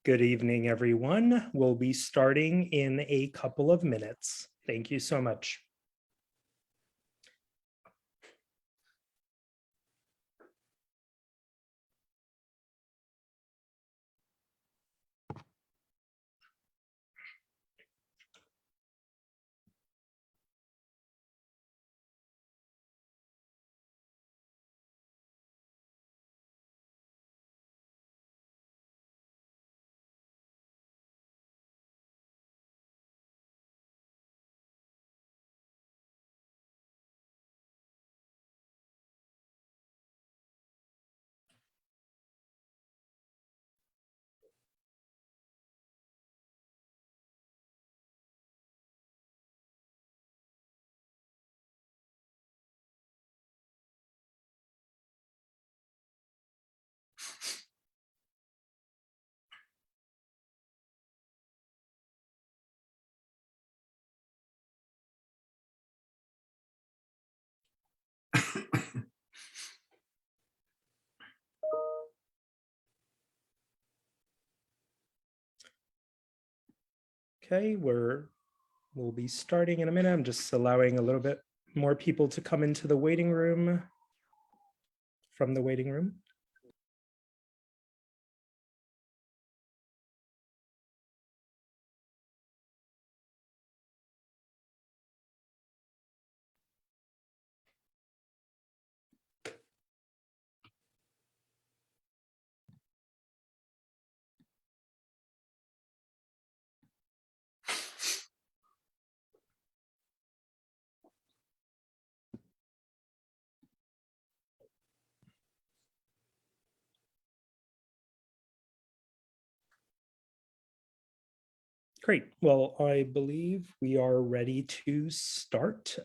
Good evening, everyone. We'll be starting in a couple of minutes. Thank you so much. Okay, we'll be starting in a minute. I'm just allowing a little bit more people to come into the waiting room from the waiting room. Great. Well, I believe we are ready to start.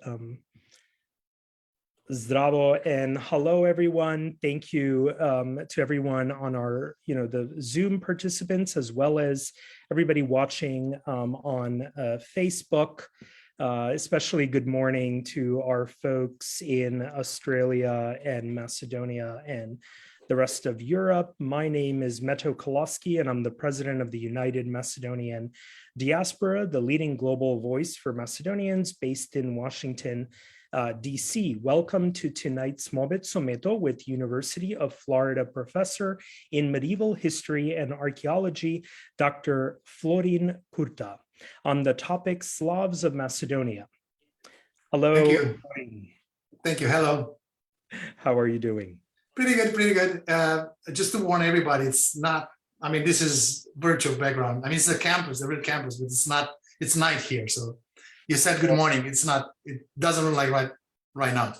Zdravo and hello, everyone. Thank you to everyone on our, the Zoom participants, as well as everybody watching on Facebook. Especially good morning to our folks in Australia and Macedonia and the rest of Europe. My name is Meto Koloski, and I'm the president of the United Macedonian Diaspora, the leading global voice for Macedonians based in Washington, DC. Welcome to tonight's Muabet Meto with University of Florida professor in Medieval History and Archaeology, Dr. Florin Curta, on the topic Slavs of Macedonia. Hello. Thank you. Thank you. Hello. How are you doing? Pretty good, pretty good. Just to warn everybody, it's not, this is virtual background. It's a campus, the real campus, but it's night here. So you said good morning. It doesn't look like right now.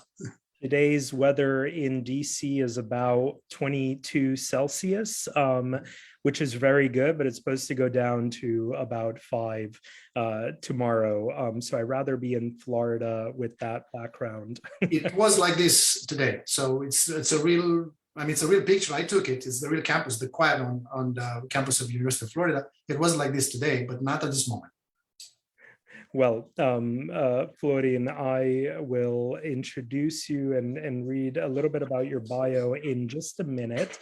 Today's weather in DC is about 22 Celsius, which is very good, but it's supposed to go down to about 5 tomorrow. So I'd rather be in Florida with that background. It was like this today. So it's a real, it's a real picture. I took it. It's the real campus, the quiet on the campus of University of Florida. It was like this today, but not at this moment. Well, Florin, I will introduce you and read a little bit about your bio in just a minute.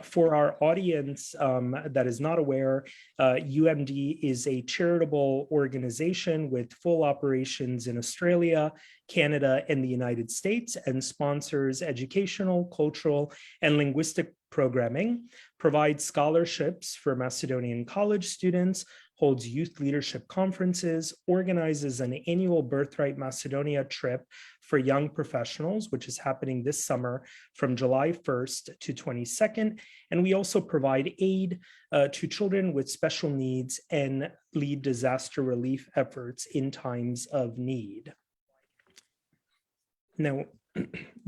For our audience that is not aware, UMD is a charitable organization with full operations in Australia, Canada, and the United States, and sponsors educational, cultural, and linguistic programming, provides scholarships for Macedonian college students, holds youth leadership conferences, organizes an annual Birthright Macedonia trip for young professionals, which is happening this summer from July 1st to 22nd. And we also provide aid to children with special needs and lead disaster relief efforts in times of need. Now,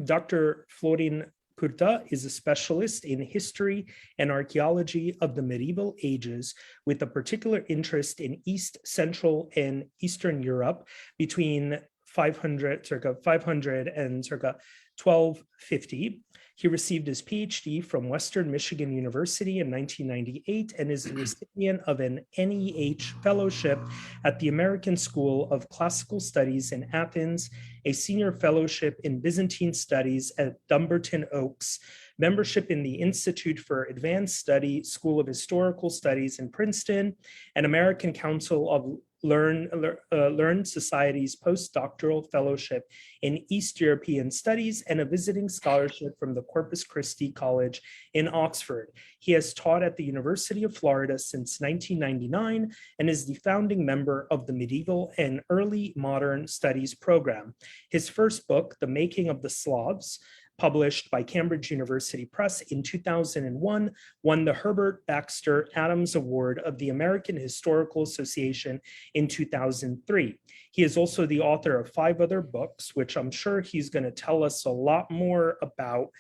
Dr. Florin Curta is a specialist in history and archaeology of the medieval ages, with a particular interest in East, Central, and Eastern Europe between circa 500 and circa 1250. He received his PhD from Western Michigan University in 1998 and is the recipient of an NEH fellowship at the American School of Classical Studies in Athens, a senior fellowship in Byzantine Studies at Dumbarton Oaks membership in the Institute for Advanced Study, School of Historical Studies in Princeton, and American Council of Learned Society's postdoctoral fellowship in East European Studies, and a visiting scholarship from the Corpus Christi College in Oxford. He has taught at the University of Florida since 1999 and is the founding member of the Medieval and Early Modern Studies program. His first book, The Making of the Slavs, published by Cambridge University Press in 2001, won the Herbert Baxter Adams Award of the American Historical Association in 2003. He is also the author of 5 other books, which I'm sure he's going to tell us a lot more about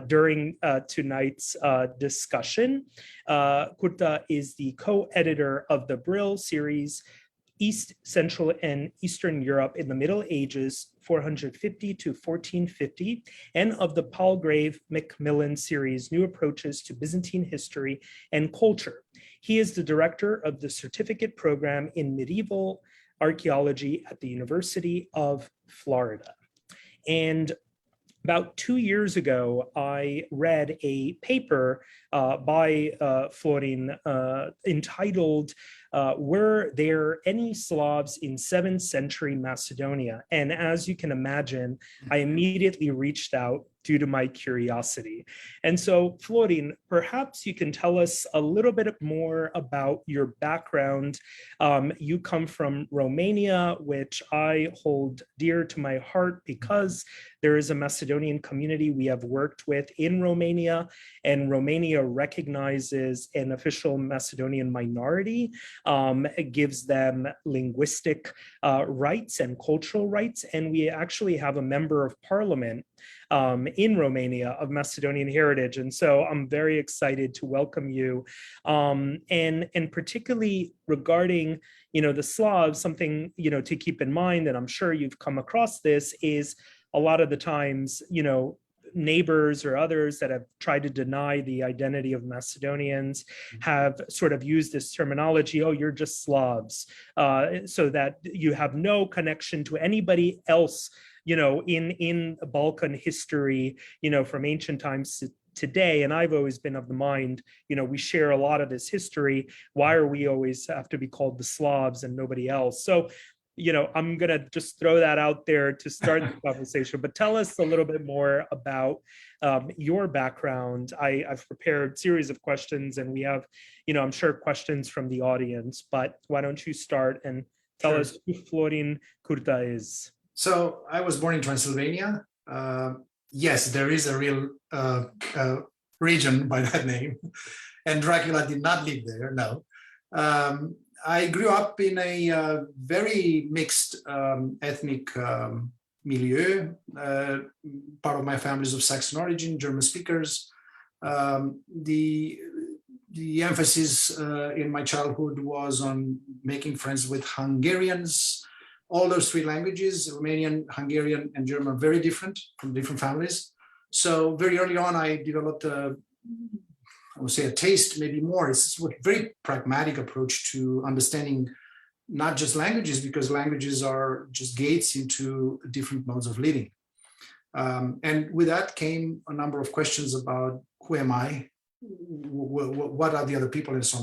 during tonight's discussion. Curta is the co-editor of the Brill series, East, Central, and Eastern Europe in the Middle Ages, 450 to 1450, and of the Palgrave Macmillan series, New Approaches to Byzantine History and Culture. He is the director of the certificate program in medieval archaeology at the University of Florida. And about 2 years ago, I read a paper by Florin entitled, Were There Any Slavs in 7th Century Macedonia? And as you can imagine, I immediately reached out due to my curiosity. And so, Florin, perhaps you can tell us a little bit more about your background. You come from Romania, which I hold dear to my heart because there is a Macedonian community we have worked with in Romania, and Romania recognizes an official Macedonian minority. It gives them linguistic rights and cultural rights, and we actually have a member of parliament in Romania of Macedonian heritage. And so I'm very excited to welcome you. And particularly regarding, the Slavs, something, to keep in mind, and I'm sure you've come across this, is a lot of the times, neighbors or others that have tried to deny the identity of Macedonians have sort of used this terminology, oh, you're just Slavs, so that you have no connection to anybody else, in Balkan history, from ancient times to today. And I've always been of the mind, we share a lot of this history. Why are we always have to be called the Slavs and nobody else? So, I'm going to just throw that out there to start the conversation, but tell us a little bit more about your background. I've prepared a series of questions, and we have, I'm sure, questions from the audience, but why don't you start and tell us who Florin Curta is? So I was born in Transylvania. Yes, there is a real region by that name, and Dracula did not live there, no. I grew up in a very mixed ethnic milieu. Part of my family is of Saxon origin, German speakers. The emphasis in my childhood was on making friends with Hungarians. All those 3 languages, Romanian, Hungarian, and German, are very different from different families. So very early on, I developed I would say a taste, maybe more. It's a very pragmatic approach to understanding not just languages, because languages are just gates into different modes of living. And with that came a number of questions about who am I, what are the other people, and so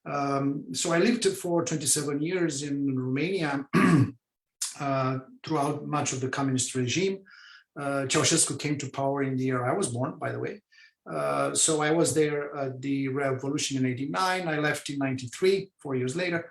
on. So I lived for 27 years in Romania throughout much of the communist regime. Ceausescu came to power in the year I was born, by the way. So I was there at the revolution in 89. I left in 93, 4 years later,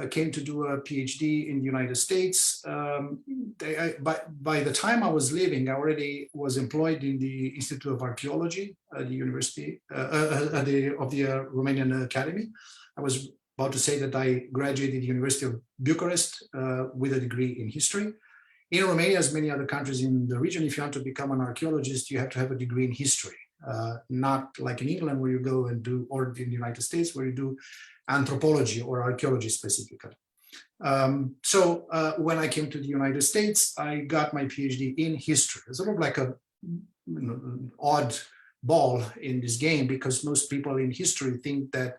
came to do a PhD in the United States. By the time I was leaving, I already was employed in the Institute of Archaeology at the University of the Romanian Academy. I was about to say that I graduated the University of Bucharest with a degree in history. In Romania, as many other countries in the region, if you want to become an archaeologist, you have to have a degree in history. Not like in England where you go and do, or in the United States where you do anthropology or archaeology specifically. So when I came to the United States, I got my PhD in history. It's sort of like a odd ball in this game, because most people in history think that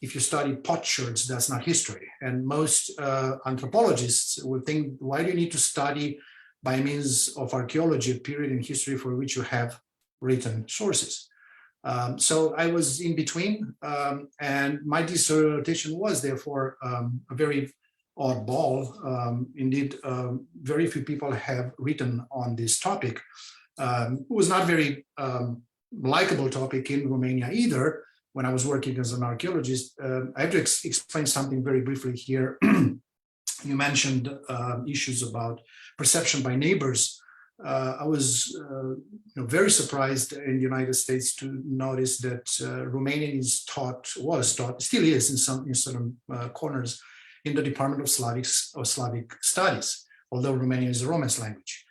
if you study potsherds, that's not history. And most anthropologists would think, why do you need to study by means of archaeology a period in history for which you have written sources. So I was in between, and my dissertation was therefore a very oddball. Indeed, very few people have written on this topic. It was not very likable topic in Romania either. When I was working as an archaeologist, I have to explain something very briefly here. You mentioned issues about perception by neighbors. I was very surprised in the United States to notice that Romanian was taught, still is in certain corners in the Department of Slavic Studies, although Romanian is a Romance language.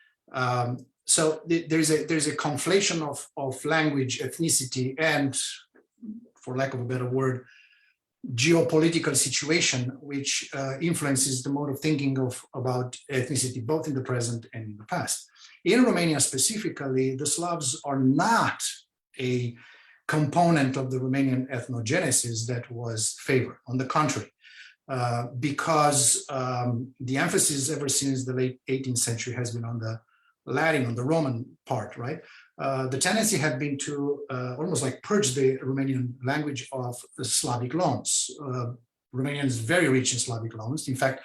So there's a conflation of language, ethnicity, and, for lack of a better word, geopolitical situation, which influences the mode of thinking about ethnicity, both in the present and in the past. In Romania specifically, the Slavs are not a component of the Romanian ethnogenesis that was favored. On the contrary, because the emphasis ever since the late 18th century has been on the Latin, on the Roman part, right? The tendency had been to almost like purge the Romanian language of Slavic loans. Romanian is very rich in Slavic loans. In fact,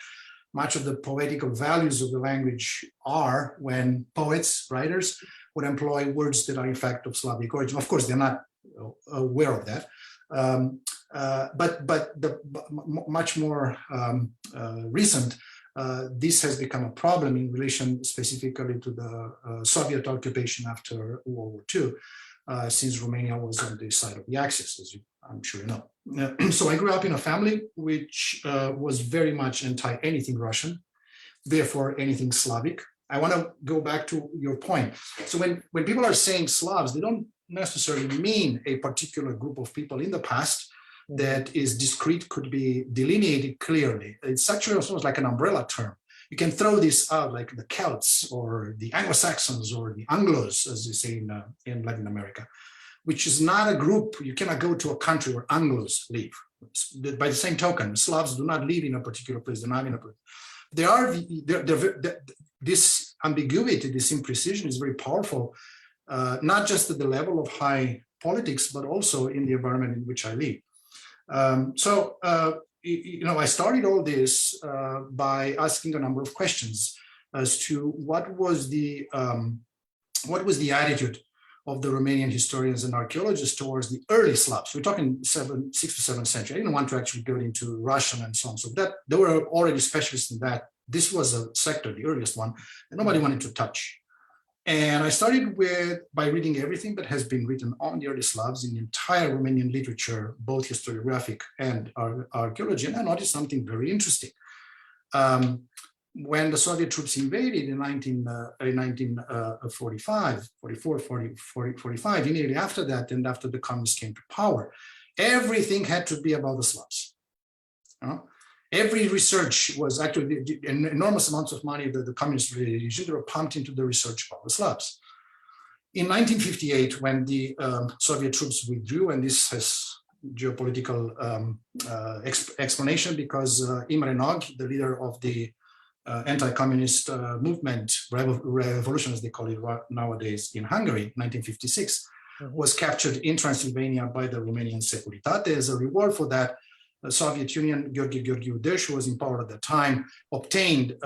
much of the poetical values of the language are when poets, writers, would employ words that are in fact of Slavic origin. Of course, they're not aware of that. But much more recent, this has become a problem in relation specifically to the Soviet occupation after World War II, since Romania was on the side of the Axis, as I'm sure you know. So I grew up in a family which was very much anti anything Russian, therefore anything Slavic. I want to go back to your point. So when people are saying Slavs, they don't necessarily mean a particular group of people in the past that is discrete, could be delineated clearly. It's actually almost like an umbrella term. You can throw this out like the Celts or the Anglo-Saxons or the Anglos, as you say in Latin America, which is not a group. You cannot go to a country where Anglos live. By the same token, Slavs do not live in a particular place. They're not in a place. This ambiguity, this imprecision is very powerful, not just at the level of high politics, but also in the environment in which I live. I started all this by asking a number of questions as to what was the attitude of the Romanian historians and archaeologists towards the early Slavs. We're talking 6th to 7th century. I didn't want to actually go into Russian and so on. So that they were already specialists in that. This was a sector, the earliest one, that nobody wanted to touch. And I started by reading everything that has been written on the early Slavs in the entire Romanian literature, both historiographic and archaeology, and I noticed something very interesting. When the Soviet troops invaded in 1945, 45, immediately after that, and after the communists came to power, everything had to be about the Slavs. Every research was actually enormous amounts of money that the communist regime were pumped into the research about the Slavs. In 1958, when the Soviet troops withdrew, and this has geopolitical explanation because Imre Nog, the leader of the anti-communist movement, revolution as they call it nowadays in Hungary, 1956, was captured in Transylvania by the Romanian Securitate. As a reward for that, the Soviet Union, Gheorghe Gheorghiu, who was in power at the time, obtained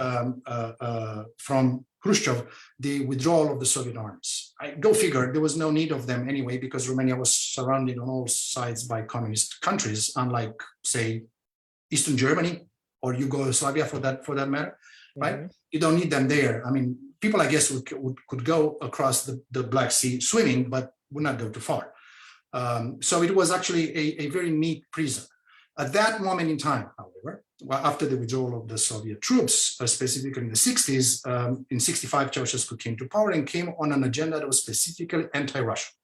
from Khrushchev the withdrawal of the Soviet armies. Go figure, there was no need of them anyway, because Romania was surrounded on all sides by communist countries, unlike, say, Eastern Germany or Yugoslavia for that matter, right? You don't need them there. I mean, people, I guess, could go across the Black Sea swimming, but would not go too far. So it was actually a very neat prison. At that moment in time, however, after the withdrawal of the Soviet troops, specifically in the 60s, in 65, Ceausescu came to power and came on an agenda that was specifically anti-Russian.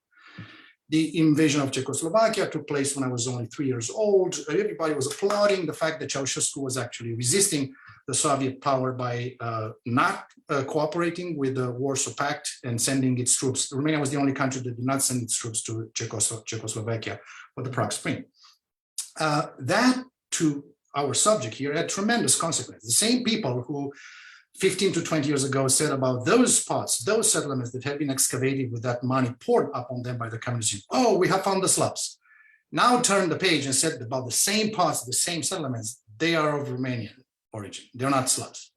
The invasion of Czechoslovakia took place when I was only 3 years old. Everybody was applauding the fact that Ceausescu was actually resisting the Soviet power by not cooperating with the Warsaw Pact and sending its troops. Romania was the only country that did not send its troops to Czechoslovakia for the Prague Spring. That, to our subject here, had tremendous consequences. The same people who 15 to 20 years ago said about those spots, those settlements that had been excavated with that money poured upon them by the communists. Oh, we have found the Slavs. Now turn the page and said about the same parts, the same settlements, they are of Romanian origin. They're not Slavs.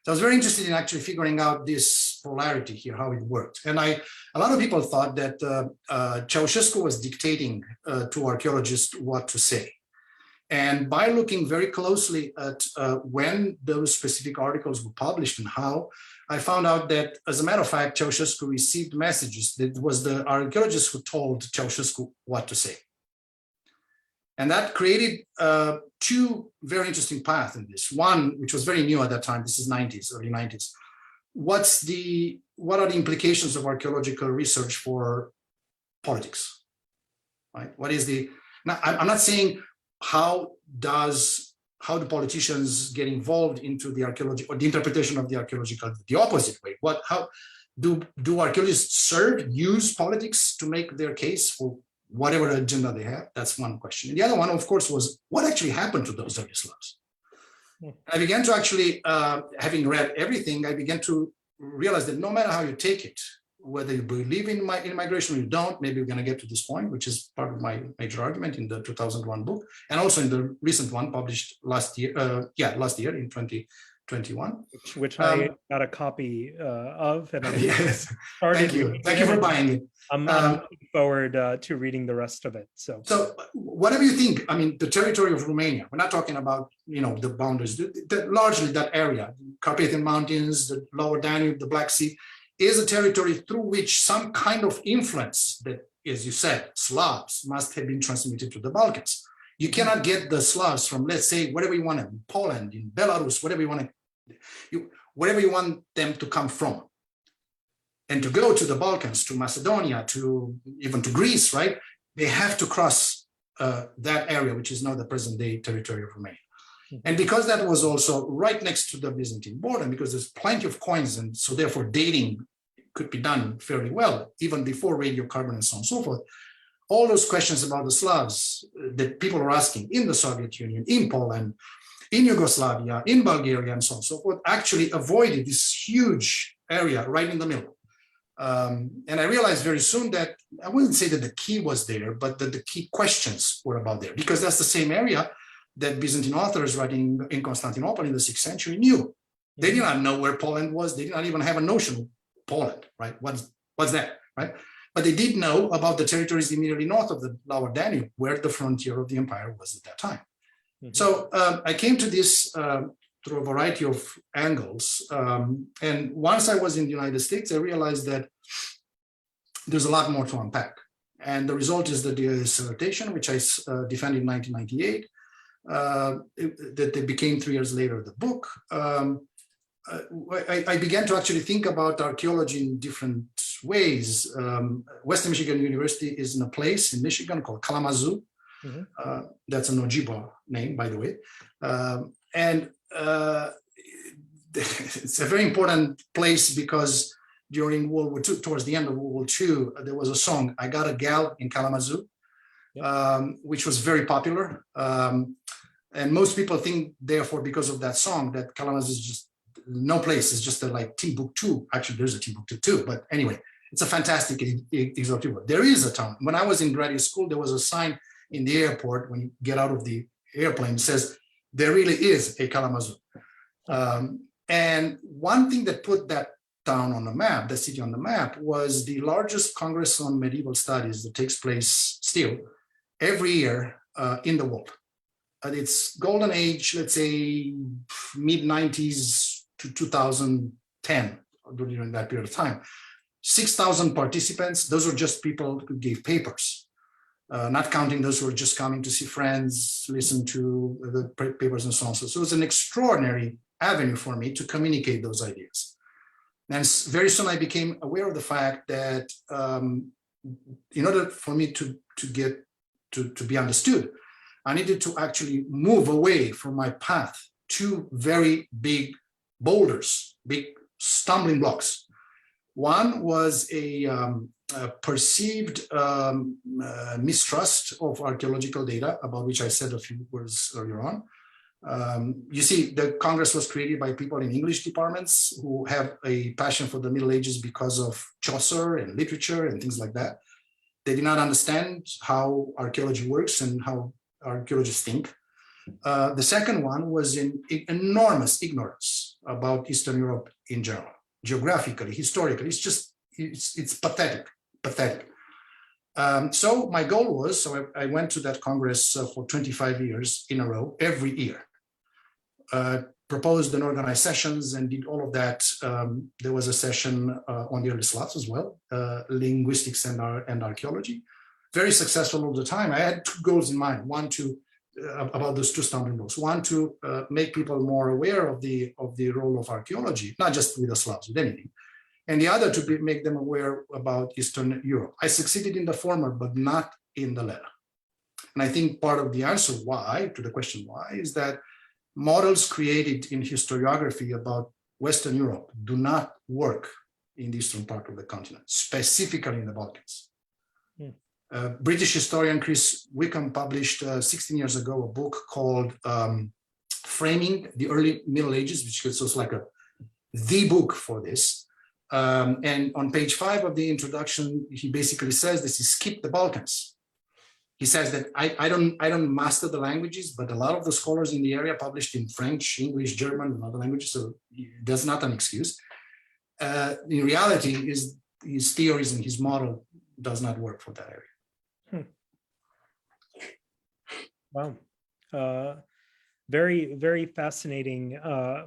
So I was very interested in actually figuring out this polarity here, how it worked. And a lot of people thought that Ceausescu was dictating to archaeologists what to say. And by looking very closely at when those specific articles were published and how, I found out that, as a matter of fact, Ceausescu received messages. That was the archaeologists who told Ceausescu what to say. And that created two very interesting paths in this. One, which was very new at that time, this is 90s, early 90s. What are the implications of archaeological research for politics, right? What is the, now, I'm not saying how do politicians get involved into the archaeology or the interpretation of the archaeological, the opposite way. How do archaeologists use politics to make their case for whatever agenda they have? That's one question. And the other one, of course, was what actually happened to those early Slavs? I began to actually, having read everything, I began to realize that no matter how you take it, whether you believe in migration or you don't, maybe we're going to get to this point, which is part of my major argument in the 2001 book, and also in the recent one published last year in 2021. Which I got a copy of. And I'm yes, thank you for buying it. I'm looking forward to reading the rest of it. So whatever you think, I mean, the territory of Romania, we're not talking about, the boundaries, largely that area, Carpathian Mountains, the lower Danube, the Black Sea, is a territory through which some kind of influence that, as you said, Slavs must have been transmitted to the Balkans. You cannot get the Slavs from, let's say, whatever you want, in Poland, in Belarus, whatever you want them to come from. And to go to the Balkans, to Macedonia, even to Greece, right? They have to cross that area, which is now the present-day territory of Romania. And because that was also right next to the Byzantine border, because there's plenty of coins, and so therefore dating could be done fairly well, even before radiocarbon and so on and so forth, all those questions about the Slavs that people are asking in the Soviet Union, in Poland, in Yugoslavia, in Bulgaria, and so on and so forth, actually avoided this huge area right in the middle. And I realized very soon that I wouldn't say that the key was there, but that the key questions were about there, because that's the same area that Byzantine authors writing in Constantinople in the 6th century knew. They did not know where Poland was. They did not even have a notion of Poland, right? What's that, right? But they did know about the territories immediately north of the lower Danube, where the frontier of the empire was at that time. So I came to this through a variety of angles. And once I was in the United States, I realized that there's a lot more to unpack. And the result is the dissertation, which I defended in 1998, that they became 3 years later the book. I began to actually think about archaeology in different ways. Western Michigan University is in a place in Michigan called Kalamazoo. That's an Ojibwa name, by the way. And it's a very important place because during World War II, towards the end of World War II, there was a song, I Got a Gal in Kalamazoo, which was very popular. And most people think, therefore, because of that song, that Kalamazoo is just no place. It's just like Timbuktu. Actually, there's a Timbuktu too. But anyway, it's a fantastic exotic word. There is a town. When I was in graduate school, there was a sign in the airport when you get out of the airplane, it says, there really is a Kalamazoo. And one thing that put that town on the map, the city on the map, was the largest Congress on Medieval Studies that takes place still every year in the world. At its golden age, let's say mid-90s to 2010, during that period of time, 6,000 participants. Those were just people who gave papers, not counting those who were just coming to see friends, listen to the papers and so on. So it was an extraordinary avenue for me to communicate those ideas. And very soon I became aware of the fact that in order for me to be understood, I needed to actually move away from my path to very big boulders, big stumbling blocks. One was a perceived mistrust of archaeological data, about which I said a few words earlier on. You see, the Congress was created by people in English departments who have a passion for the Middle Ages because of Chaucer and literature and things like that. They did not understand how archaeology works and how archaeologists think. The second one was in enormous ignorance about Eastern Europe in general, geographically, historically. It's pathetic. So my goal was, I went to that Congress for 25 years in a row, every year. Proposed and organized sessions and did all of that. There was a session on the early Slavs as well, linguistics and archaeology. Very successful all the time. I had two goals in mind. One, about those two stumbling blocks. One, to make people more aware of the role of archaeology, not just with the Slavs, with anything. And the other, to make them aware about Eastern Europe. I succeeded in the former, but not in the latter. And I think part of the answer why, to the question why, is that models created in historiography about Western Europe do not work in the eastern part of the continent, specifically in the Balkans. British historian Chris Wickham published 16 years ago a book called Framing the Early Middle Ages, which is like the book for this. And on page 5 of the introduction, he basically says this is skip the Balkans. He says that I don't master the languages, but a lot of the scholars in the area published in French, English, German, and other languages, so that's not an excuse. In reality, his theories and his model does not work for that area. Wow. Very, very fascinating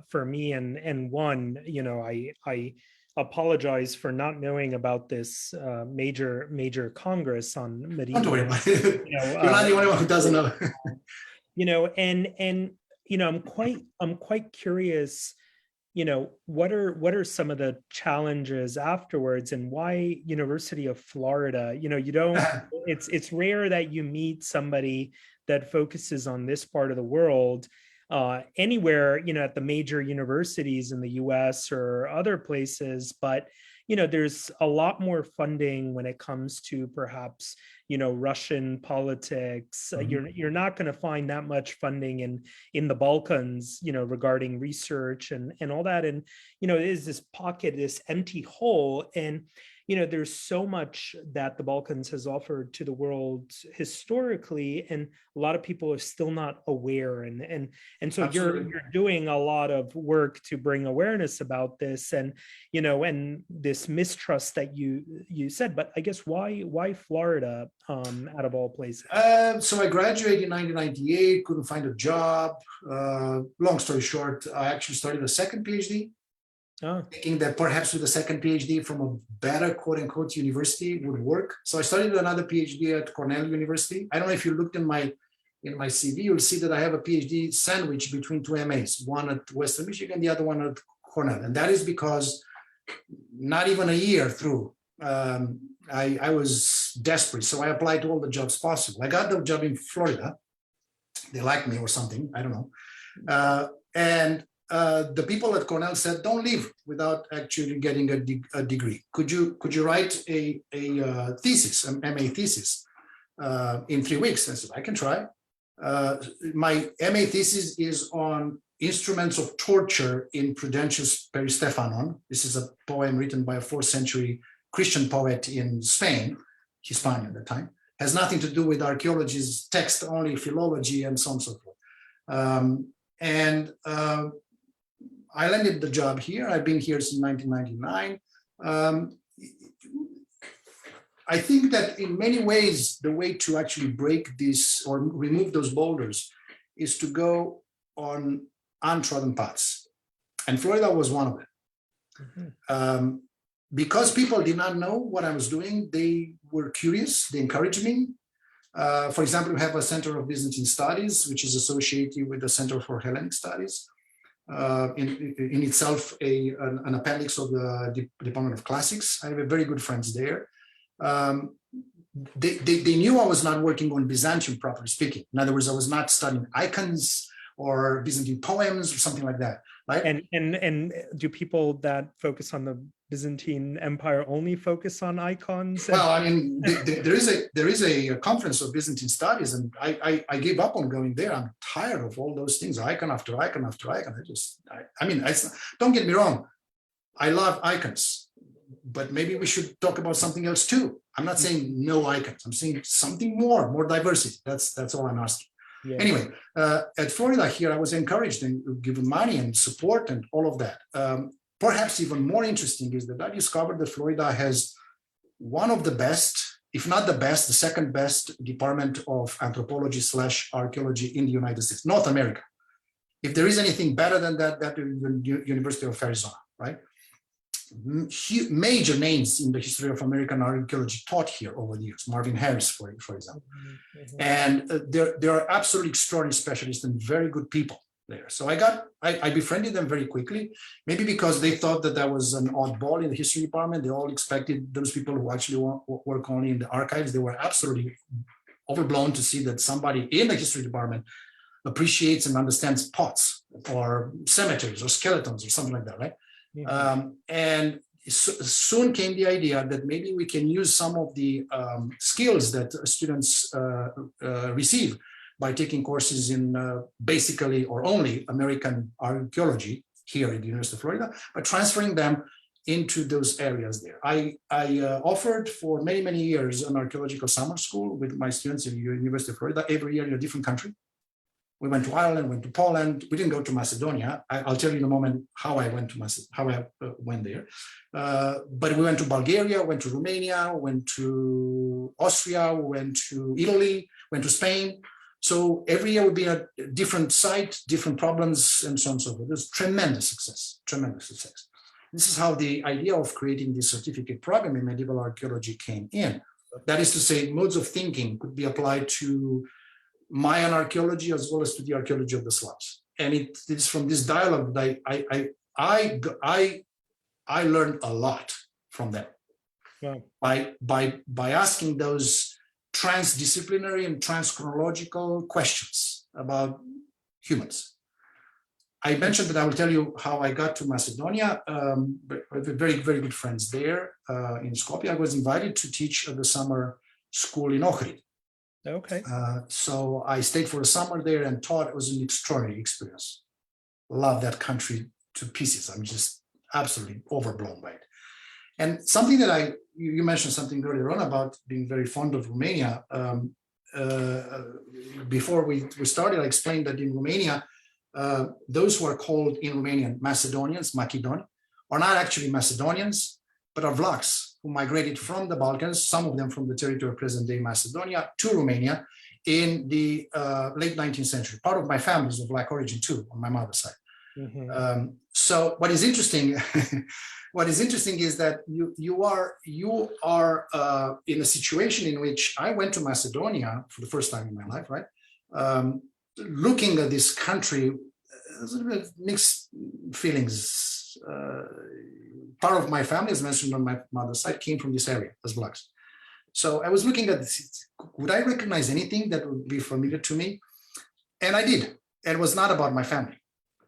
for me. And one, I apologize for not knowing about this major Congress on medieval. Don't worry about it. You're not the only one who doesn't know. I'm quite curious. What are some of the challenges afterwards, and why University of Florida? It's rare that you meet somebody that focuses on this part of the world anywhere, at the major universities in the US or other places. But, there's a lot more funding when it comes to perhaps, Russian politics. You're not going to find that much funding in the Balkans, regarding research and all that. And, it is this pocket, this empty hole. And, there's so much that the Balkans has offered to the world historically, and a lot of people are still not aware. And so you're doing a lot of work to bring awareness about this, and and this mistrust that you said. But I guess why Florida out of all places? So I graduated in 1998, couldn't find a job. Long story short, I actually started a second PhD. Thinking that perhaps with a second PhD from a better quote unquote university would work. So I started another PhD at Cornell University. I don't know if you looked in my CV, you'll see that I have a PhD sandwich between two MAs, one at Western Michigan, the other one at Cornell. And that is because not even a year through, I was desperate. So I applied to all the jobs possible. I got the job in Florida. They liked me or something, I don't know. The people at Cornell said, don't leave without actually getting a degree. Could you write a thesis, an MA thesis in 3 weeks? I said, I can try. My MA thesis is on instruments of torture in Prudentius Peristephanon. This is a poem written by a 4th century Christian poet in Spain, Hispania at the time. Has nothing to do with archaeology's text, only philology and so on and so forth. I landed the job here. I've been here since 1999. I think that in many ways, the way to actually break this or remove those boulders is to go on untrodden paths. And Florida was one of them. Because people did not know what I was doing, they were curious, they encouraged me. For example, we have a Center of Byzantine Studies, which is associated with the Center for Hellenic Studies. In itself an appendix of the Department of Classics. I have very good friends there. They knew I was not working on Byzantium, properly speaking. In other words, I was not studying icons or Byzantine poems or something like that, right? And do people that focus on the Byzantine Empire only focus on icons? Well, I mean, there is a conference of Byzantine studies, and I gave up on going there. I'm tired of all those things, icon after icon after icon. I mean, don't get me wrong, I love icons, but maybe we should talk about something else too. I'm not saying no icons. I'm saying something more diversity. That's all I'm asking. Yeah. Anyway, at Florida here, I was encouraged and given money and support and all of that. Perhaps even more interesting is that I discovered that Florida has one of the best, if not the best, the second best department of anthropology / archaeology in the United States, North America. If there is anything better than that, that is the University of Arizona, right? Major names in the history of American archaeology taught here over the years, Marvin Harris, for example. And there are absolutely extraordinary specialists and very good people there. So I befriended them very quickly, maybe because they thought that I was an oddball in the history department. They all expected those people who actually work only in the archives. They were absolutely overblown to see that somebody in the history department appreciates and understands pots or cemeteries or skeletons or something like that, right? And soon came the idea that maybe we can use some of the skills that students receive by taking courses in basically or only American archaeology here at the University of Florida, but transferring them into those areas there. I offered for many years an archaeological summer school with my students at the University of Florida, every year in a different country. We went to Ireland, went to Poland. We didn't go to Macedonia. I'll tell you in a moment how I went to went there. But we went to Bulgaria, went to Romania, went to Austria, went to Italy, went to Spain. So every year would be a different site, different problems, and so on and so forth. It was tremendous success, tremendous success. This is how the idea of creating this certificate program in medieval archaeology came in. That is to say, modes of thinking could be applied to Mayan archaeology as well as to the archaeology of the Slavs. And it is from this dialogue that I learned a lot from them. Yeah. By asking those transdisciplinary and transchronological questions about humans. I mentioned that I will tell you how I got to Macedonia. Very good friends there in Skopje. I was invited to teach at the summer school in Ohrid. Okay. So I stayed for a summer there and taught. It was an extraordinary experience. Love that country to pieces. I'm just absolutely overblown by it. And something that you mentioned something earlier on about being very fond of Romania. Before we started, I explained that in Romania, those who are called in Romanian Macedonians, Macedoni, are not actually Macedonians, but are Vlachs who migrated from the Balkans, some of them from the territory of present-day Macedonia, to Romania in the late 19th century. Part of my family is of Vlach origin too, on my mother's side. Mm-hmm. So what is interesting, is that you are in a situation in which I went to Macedonia for the first time in my life, right? Looking at this country, there's a little bit of mixed feelings. Part of my family, as mentioned on my mother's side, came from this area as Vlachs. So I was looking at this. Would I recognize anything that would be familiar to me? And I did. And it was not about my family.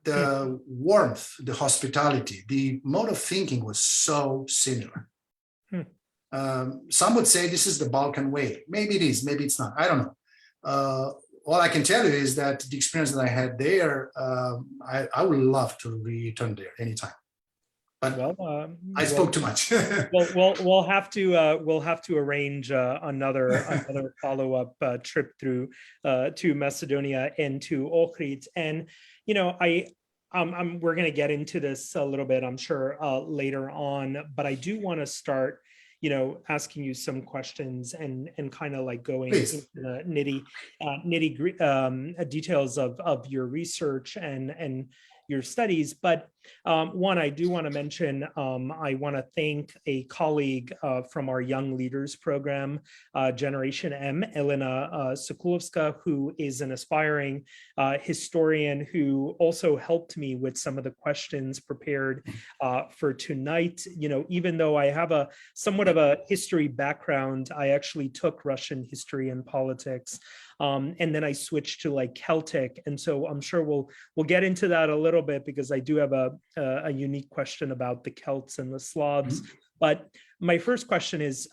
The warmth, the hospitality, the mode of thinking was so similar. Some would say this is the Balkan way. Maybe it is, maybe it's not. I don't know. All I can tell you is that the experience that I had there, I would love to return there anytime. But I spoke too much. we'll have to arrange another follow-up trip through to Macedonia and to Ohrid. And we're going to get into this a little bit, I'm sure, later on. But I do want to start, asking you some questions and kind of like going into the nitty details of your research and your studies. But one, I do want to mention, I want to thank a colleague from our Young Leaders Program, Generation M, Elena Sokulovska, who is an aspiring historian who also helped me with some of the questions prepared for tonight. Even though I have a somewhat of a history background, I actually took Russian history and politics and then I switched to like Celtic. And so I'm sure we'll get into that a little bit, because I do have a unique question about the Celts and the Slavs. But my first question is,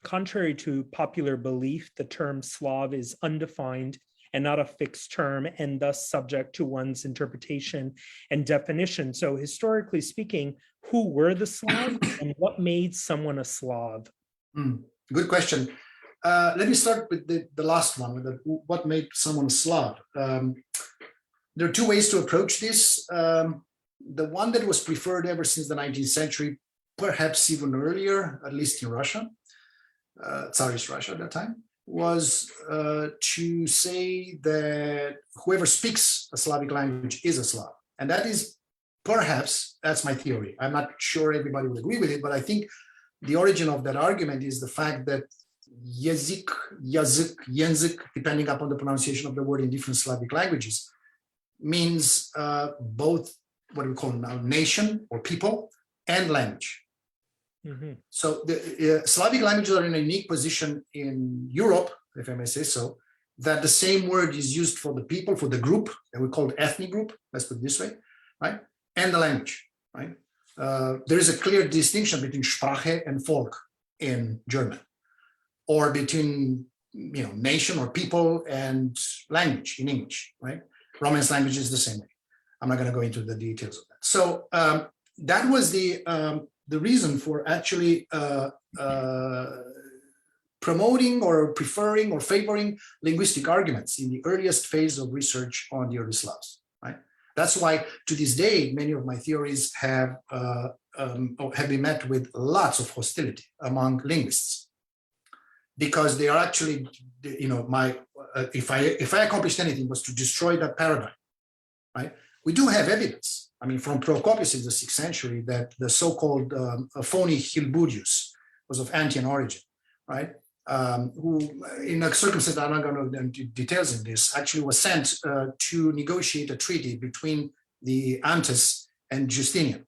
contrary to popular belief, the term Slav is undefined and not a fixed term, and thus subject to one's interpretation and definition. So historically speaking, who were the Slavs and what made someone a Slav? Good question. Let me start with the last one, with what made someone a Slav. There are two ways to approach this. The one that was preferred ever since the 19th century, perhaps even earlier, at least in Russia, Tsarist Russia at that time, was to say that whoever speaks a Slavic language is a Slav. And that is perhaps, that's my theory. I'm not sure everybody would agree with it, but I think the origin of that argument is the fact that język, depending upon the pronunciation of the word in different Slavic languages, means both what we call now nation or people and language. So the Slavic languages are in a unique position in Europe, if I may say so, that the same word is used for the people, for the group that we call the ethnic group, let's put it this way, right? And the language, right? There is a clear distinction between Sprache and Volk in German, or between, you know, nation or people and language in English, right? Romance language is the same way. I'm not going to go into the details of that. So that was the reason for actually promoting or preferring or favoring linguistic arguments in the earliest phase of research on the early Slavs, right? That's why to this day, many of my theories have been met with lots of hostility among linguists, because they are actually, you know, if I accomplished anything was to destroy that paradigm, right? We do have evidence. I mean, from Procopius in the 6th century, that the so-called phony Hilbudius was of Antioch origin, right? Who, in a circumstance, I'm not going to go into details in this, actually was sent to negotiate a treaty between the Antes and Justinian.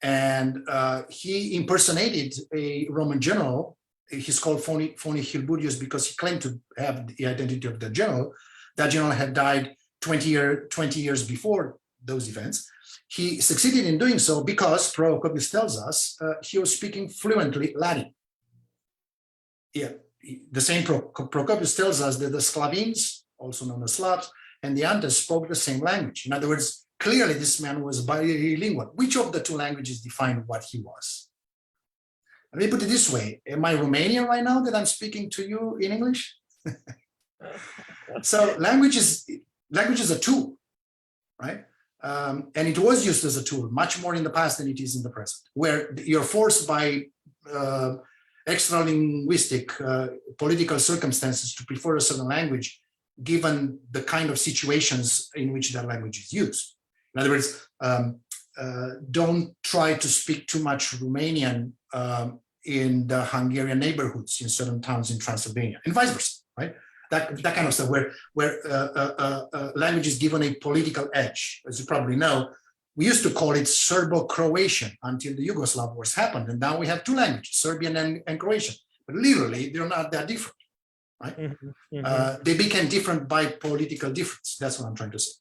And he impersonated a Roman general. He's called phony Hilbudius because he claimed to have the identity of the general. That general had died 20 years before those events. He succeeded in doing so because, Procopius tells us, he was speaking fluently Latin. Yeah, the same Procopius tells us that the Sclavines, also known as Slavs, and the Antes spoke the same language. In other words, clearly this man was bilingual. Which of the two languages defined what he was? Let me put it this way. Am I Romanian right now that I'm speaking to you in English? So language is a tool, right? And it was used as a tool much more in the past than it is in the present, where you're forced by extra-linguistic political circumstances to prefer a certain language, given the kind of situations in which that language is used. In other words, don't try to speak too much Romanian in the Hungarian neighborhoods in certain towns in Transylvania, and vice versa, right? That kind of stuff, where language is given a political edge. As you probably know, we used to call it Serbo-Croatian until the Yugoslav wars happened, and now we have two languages, Serbian and Croatian. But literally, they're not that different, right? They became different by political difference. That's what I'm trying to say.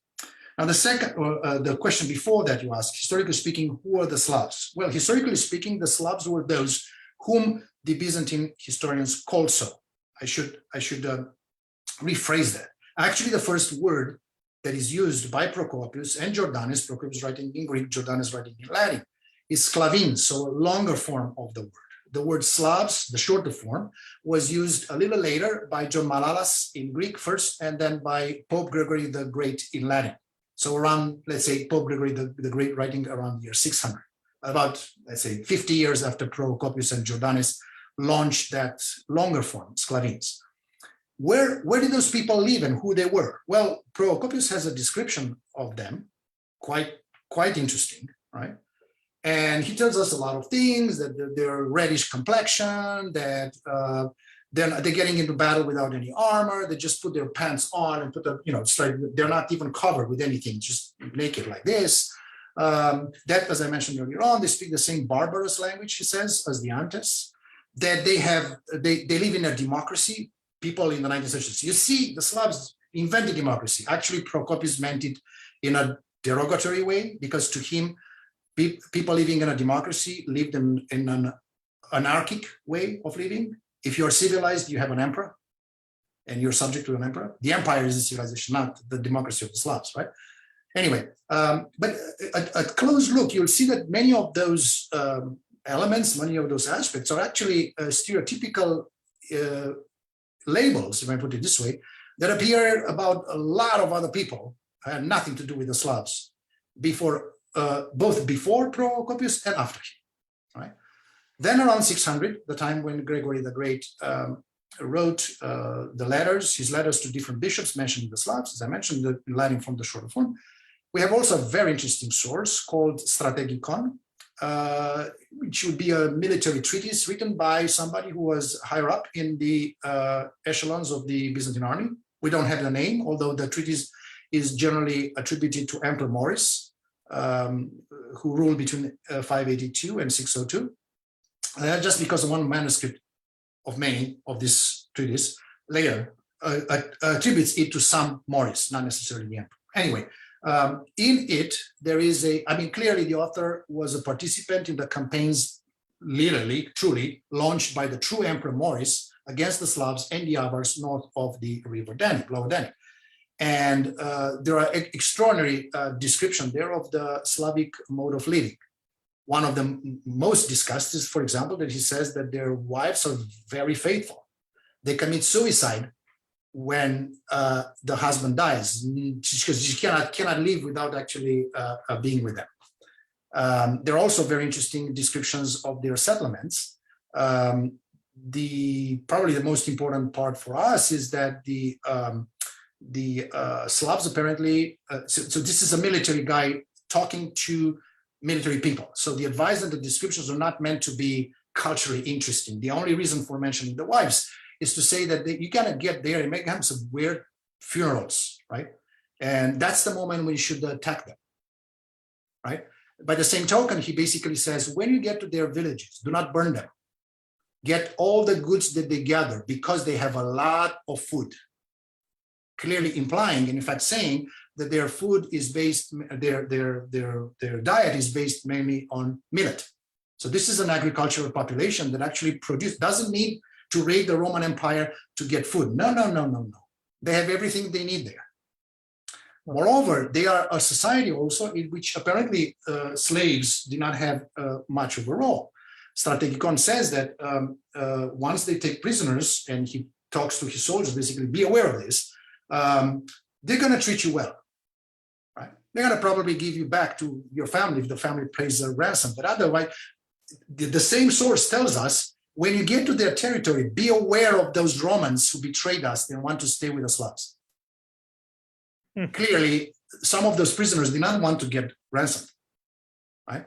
Now, the question before that you asked, historically speaking, who are the Slavs? Well, historically speaking, the Slavs were those whom the Byzantine historians called so. I should rephrase that. Actually, the first word that is used by Procopius and Jordanes, Procopius writing in Greek, Jordanes writing in Latin, is Sclavines, so a longer form of the word. The word Slavs, the shorter form, was used a little later by John Malalas in Greek first, and then by Pope Gregory the Great in Latin. So around, let's say, Pope Gregory the Great writing around the year 600, about, let's say, 50 years after Procopius and Jordanes launched that longer form, Sclavines. Where did those people live and who they were? Well, Procopius has a description of them, quite interesting, right? And he tells us a lot of things, that they're reddish complexion, that they're getting into battle without any armor. They just put their pants on and it's like they're not even covered with anything, just naked like this. That, as I mentioned earlier on, they speak the same barbarous language, he says, as the Antes. That they live in a democracy, people in the 19th century. So you see the Slavs invented democracy. Actually, Procopius meant it in a derogatory way, because to him, people living in a democracy lived in an anarchic way of living. If you're civilized, you have an emperor and you're subject to an emperor. The empire is a civilization, not the democracy of the Slavs, right? Anyway, but at close look, you'll see that many of those elements, many of those aspects are actually stereotypical labels, if I put it this way, that appear about a lot of other people, had nothing to do with the Slavs, before, both before Procopius and after him, right? Then around 600, the time when Gregory the Great wrote the letters, his letters to different bishops mentioning the Slavs, as I mentioned, the Latin from the shorter form. We have also a very interesting source called Strategikon, which would be a military treatise written by somebody who was higher up in the echelons of the Byzantine army. We don't have the name, although the treatise is generally attributed to Emperor Maurice, who ruled between 582 and 602. Just because one manuscript of many of this treatise later attributes it to some Maurice, not necessarily the emperor. Anyway, in it, there is clearly the author was a participant in the campaigns, literally, truly, launched by the true Emperor Maurice against the Slavs and the Avars north of the river Danube, Lower Danube. And there are extraordinary descriptions there of the Slavic mode of living. One of the most discussed is, for example, that he says that their wives are very faithful. They commit suicide when the husband dies, because she cannot live without actually being with them. There are also very interesting descriptions of their settlements. Probably the most important part for us is that the Slavs apparently, so this is a military guy talking to military people. So the advice and the descriptions are not meant to be culturally interesting. The only reason for mentioning the wives is to say that you cannot get there and make them some weird funerals, right? And that's the moment when you should attack them, right? By the same token, he basically says, when you get to their villages, do not burn them. Get all the goods that they gather, because they have a lot of food. Clearly implying, and in fact saying, that their food is based, their diet is based mainly on millet. So this is an agricultural population that actually doesn't need to raid the Roman Empire to get food. No. They have everything they need there. Moreover, they are a society also in which apparently slaves do not have much of a role. Strategikon says that once they take prisoners, and he talks to his soldiers, basically, be aware of this, they're going to treat you well, right? They're going to probably give you back to your family if the family pays a ransom. But otherwise, the same source tells us, when you get to their territory, be aware of those Romans who betrayed us and want to stay with the Slavs. Clearly, some of those prisoners did not want to get ransomed, right?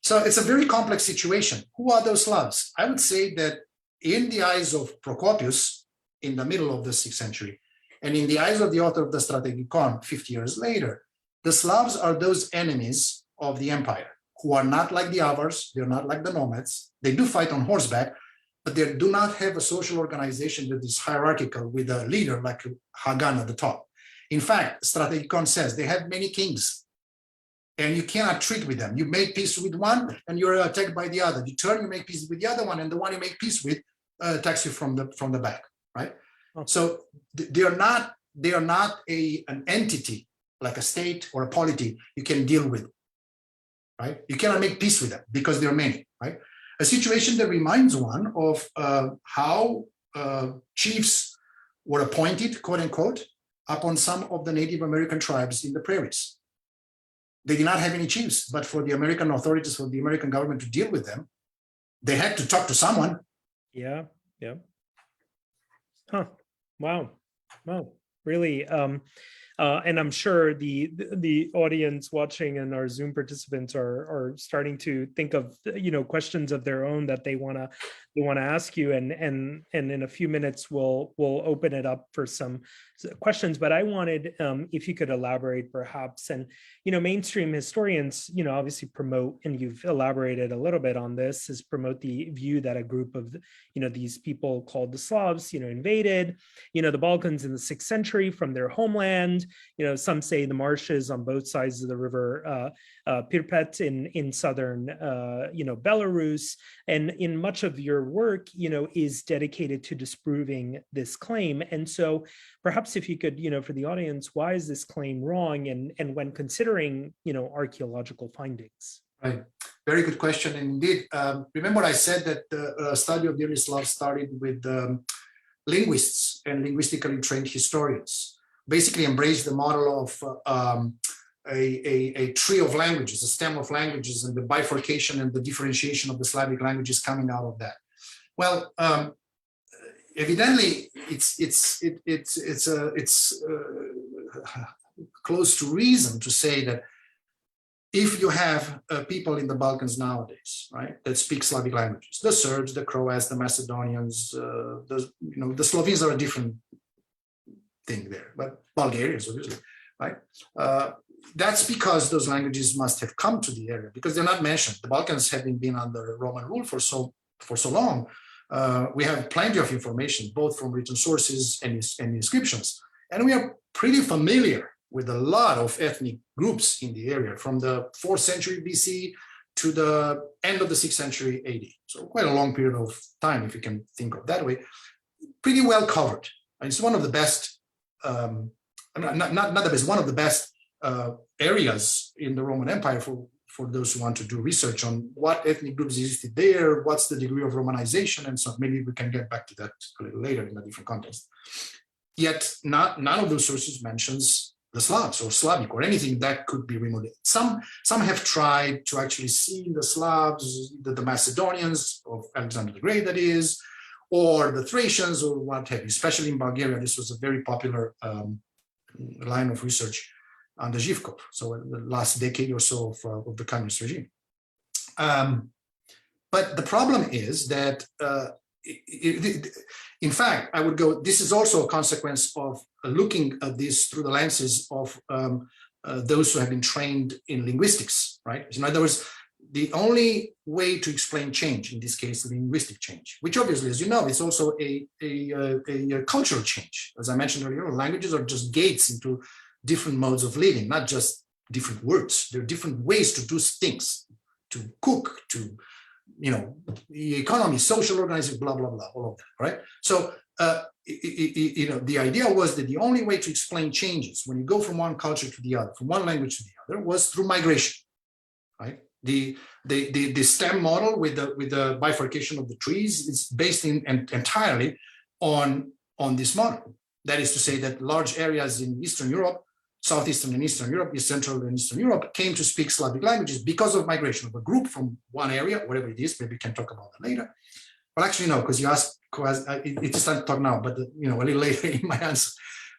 So it's a very complex situation. Who are those Slavs? I would say that in the eyes of Procopius, in the middle of the 6th century, and in the eyes of the author of the Strategikon 50 years later, the Slavs are those enemies of the empire who are not like the Avars, they're not like the nomads. They do fight on horseback, but they do not have a social organization that is hierarchical with a leader like Hagan at the top. In fact, Strategikon says they have many kings and you cannot treat with them. You make peace with one and you're attacked by the other. You turn, you make peace with the other one, and the one you make peace with attacks you from the back, right? Okay. So they are not an entity like a state or a polity you can deal with, right? You cannot make peace with them because there are many, right? A situation that reminds one of how chiefs were appointed, quote unquote, upon some of the Native American tribes in the prairies. They did not have any chiefs, but for the American authorities, for the American government to deal with them, they had to talk to someone. Yeah. Huh. Wow. Really And I'm sure the audience watching and our Zoom participants are starting to think of, questions of their own that they want to ask you, and in a few minutes we'll open it up for some questions. But I wanted, if you could elaborate perhaps, and mainstream historians obviously promote, and you've elaborated a little bit on this, is promote the view that a group of these people called the Slavs invaded the Balkans in the 6th century from their homeland. Some say the marshes on both sides of the river Pirpet in southern Belarus. And in much of your work is dedicated to disproving this claim. And so perhaps if you could for the audience, why is this claim wrong, and when considering archaeological findings? Right. Very good question. And indeed, remember I said that the study of the early Slavs started with linguists and linguistically trained historians, basically embraced the model of a tree of languages, a stem of languages, and the bifurcation and the differentiation of the Slavic languages coming out of that. Well, evidently, it's close to reason to say that if you have people in the Balkans nowadays, right, that speak Slavic languages, the Serbs, the Croats, the Macedonians, the Slovenes are a different thing there, but Bulgarians, obviously, right? That's because those languages must have come to the area, because they're not mentioned. The Balkans having been under Roman rule for so long, we have plenty of information, both from written sources and inscriptions, and we are pretty familiar with a lot of ethnic groups in the area from the 4th century BC to the end of the 6th century AD. So quite a long period of time, if you can think of that way, pretty well covered. And it's one of the best, not the best, one of the best areas in the Roman Empire for those who want to do research on what ethnic groups existed there, what's the degree of Romanization, and so on. Maybe we can get back to that a little later in a different context. Yet none of those sources mentions the Slavs or Slavic or anything that could be removed. Some have tried to actually see the Slavs, the Macedonians of Alexander the Great, that is, or the Thracians or what have you. Especially in Bulgaria, this was a very popular line of research under Zhivkov, so in the last decade or so of the communist regime. But the problem is that, in fact, I would go, this is also a consequence of looking at this through the lenses of those who have been trained in linguistics, right? In other words, the only way to explain change, in this case, linguistic change, which obviously, as you know, is also a cultural change. As I mentioned earlier, languages are just gates into different modes of living, not just different words. There are different ways to do things, to cook, to, the economy, social organizing, blah, blah, blah, all of that, right? So, the idea was that the only way to explain changes when you go from one culture to the other, from one language to the other, was through migration, right? The STEM model with the bifurcation of the trees is based entirely on this model. That is to say that large areas in Eastern Europe, Southeastern and Eastern Europe, East Central and Eastern Europe, came to speak Slavic languages because of migration of a group from one area, whatever it is. Maybe we can talk about that later. Well, actually, no, because you asked, it's time to talk now, but a little later in my answer.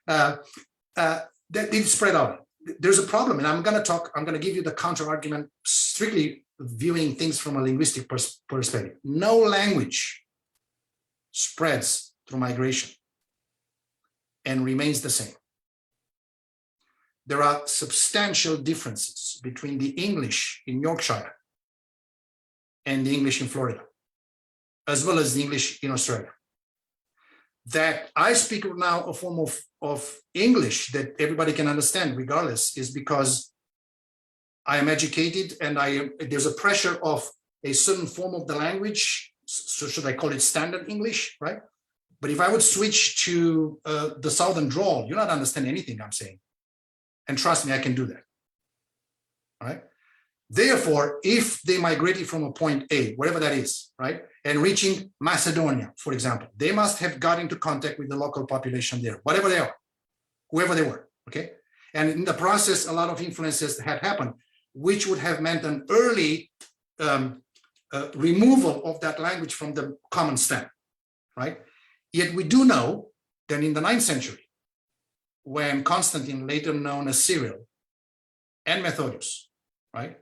That did spread out. There's a problem, and I'm going to give you the counter argument, strictly viewing things from a linguistic perspective. No language spreads through migration and remains the same. There are substantial differences between the English in Yorkshire and the English in Florida, as well as the English in Australia. That I speak now a form of English that everybody can understand regardless is because I am educated and there's a pressure of a certain form of the language. So should I call it standard English, right? But if I would switch to the Southern drawl, you'll not understand anything I'm saying. And trust me, I can do that, all right? Therefore, if they migrated from a point A, wherever that is, right, and reaching Macedonia, for example, they must have got into contact with the local population there, whatever they are, whoever they were, okay? And in the process, a lot of influences had happened, which would have meant an early removal of that language from the common stem, right? Yet we do know that in the 9th century, when Constantine, later known as Cyril, and Methodius, right,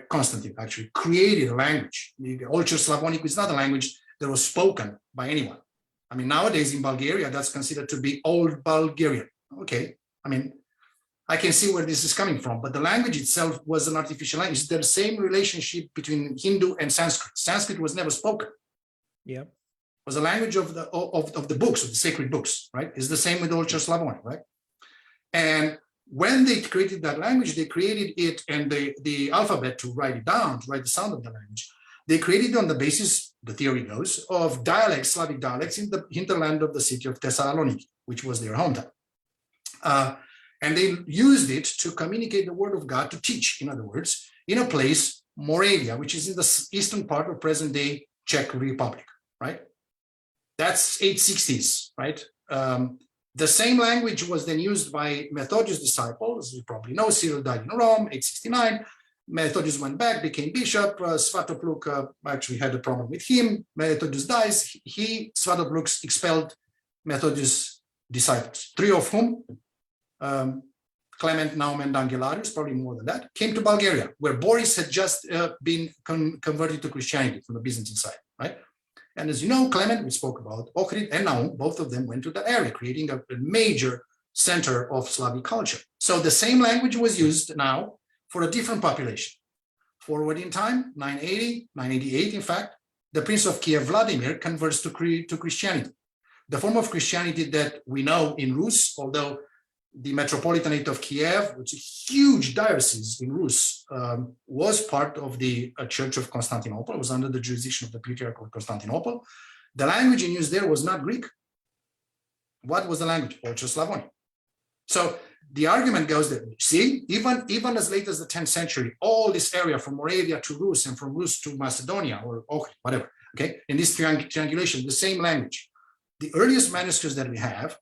Constantine actually created a language. The Old Church Slavonic is not a language that was spoken by anyone. I mean, nowadays in Bulgaria, that's considered to be Old Bulgarian. Okay, I mean, I can see where this is coming from, but the language itself was an artificial language. There's the same relationship between Hindu and Sanskrit. Sanskrit was never spoken. Yeah. It was a language of the books, of the sacred books, right? It's the same with Old Church Slavonic, right? And when they created that language, they created it and the alphabet to write it down, to write the sound of the language. They created on the basis, the theory goes, of dialects, Slavic dialects in the hinterland of the city of Thessaloniki, which was their hometown. And they used it to communicate the word of God, to teach, in other words, in a place, Moravia, which is in the eastern part of present-day Czech Republic, right? That's 860s, right? The same language was then used by Methodius' disciples. You probably know, Cyril died in Rome, 869. Methodius went back, became bishop. Svatopluk actually had a problem with him. Methodius dies. Svatopluk expelled Methodius' disciples, 3 of whom, Clement, Naum, and Angelarius, probably more than that, came to Bulgaria, where Boris had just been converted to Christianity from the Byzantine side, right? And as you know, Clement, we spoke about, Ohrid and Naum, both of them went to that area, creating a major center of Slavic culture. So the same language was used now for a different population. Forward in time, 980, 988, in fact, the Prince of Kiev, Vladimir, converts to Christianity. The form of Christianity that we know in Rus, although the Metropolitanate of Kiev, which is a huge diocese in Rus, was part of the Church of Constantinople, was under the jurisdiction of the Patriarch of Constantinople. The language in use there was not Greek. What was the language? Old Church Slavonic. So the argument goes that, see, even as late as the 10th century, all this area from Moravia to Rus and from Rus to Macedonia or Ohrid, whatever, okay, in this triangulation, the same language. The earliest manuscripts that we have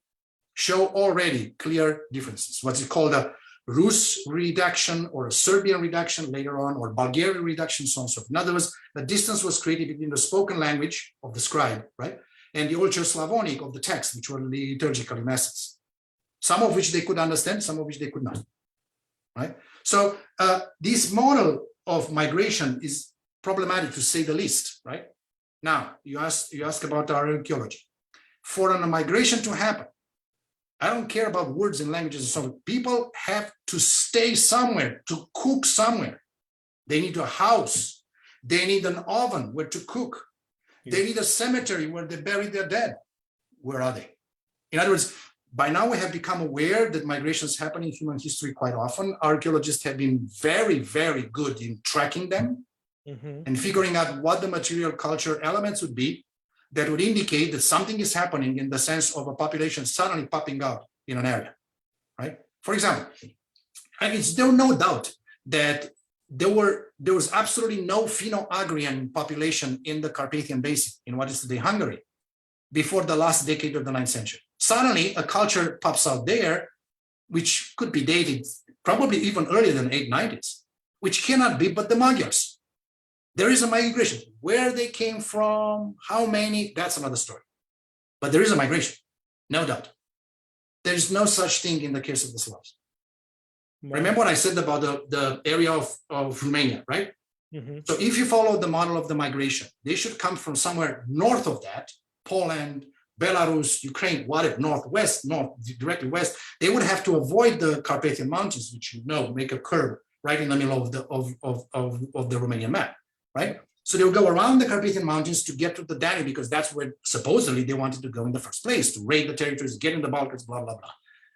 show already clear differences. What's it called a Rus redaction or a Serbian redaction later on, or Bulgarian redaction, so on and so forth. In other words, the distance was created between the spoken language of the scribe, right, and the Old Church Slavonic of the text, which were liturgical in essence. Some of which they could understand, some of which they could not, right? So this model of migration is problematic, to say the least, right? Now, you ask about our archaeology. For a migration to happen, I don't care about words and languages and so on. People have to stay somewhere, to cook somewhere. They need a house. They need an oven where to cook. Yeah. They need a cemetery where they bury their dead. Where are they? In other words, by now we have become aware that migrations happen in human history quite often. Archaeologists have been very, very good in tracking them and figuring out what the material culture elements would be that would indicate that something is happening in the sense of a population suddenly popping out in an area, right? For example, and it's no doubt that there was absolutely no Finno-Ugrian population in the Carpathian Basin, in what is today Hungary, before the last decade of the 9th century. Suddenly, a culture pops out there, which could be dated probably even earlier than 890s, which cannot be but the Magyars. There is a migration. Where they came from, how many, that's another story. But there is a migration, no doubt. There is no such thing in the case of the Slavs. Wow. Remember what I said about the area of Romania, right? So if you follow the model of the migration, they should come from somewhere north of that, Poland, Belarus, Ukraine, whatever, northwest, directly west. They would have to avoid the Carpathian Mountains, which you know make a curve right in the middle of the Romanian map, right? So they would go around the Carpathian Mountains to get to the Danube, because that's where supposedly they wanted to go in the first place, to raid the territories, get in the Balkans, blah, blah, blah.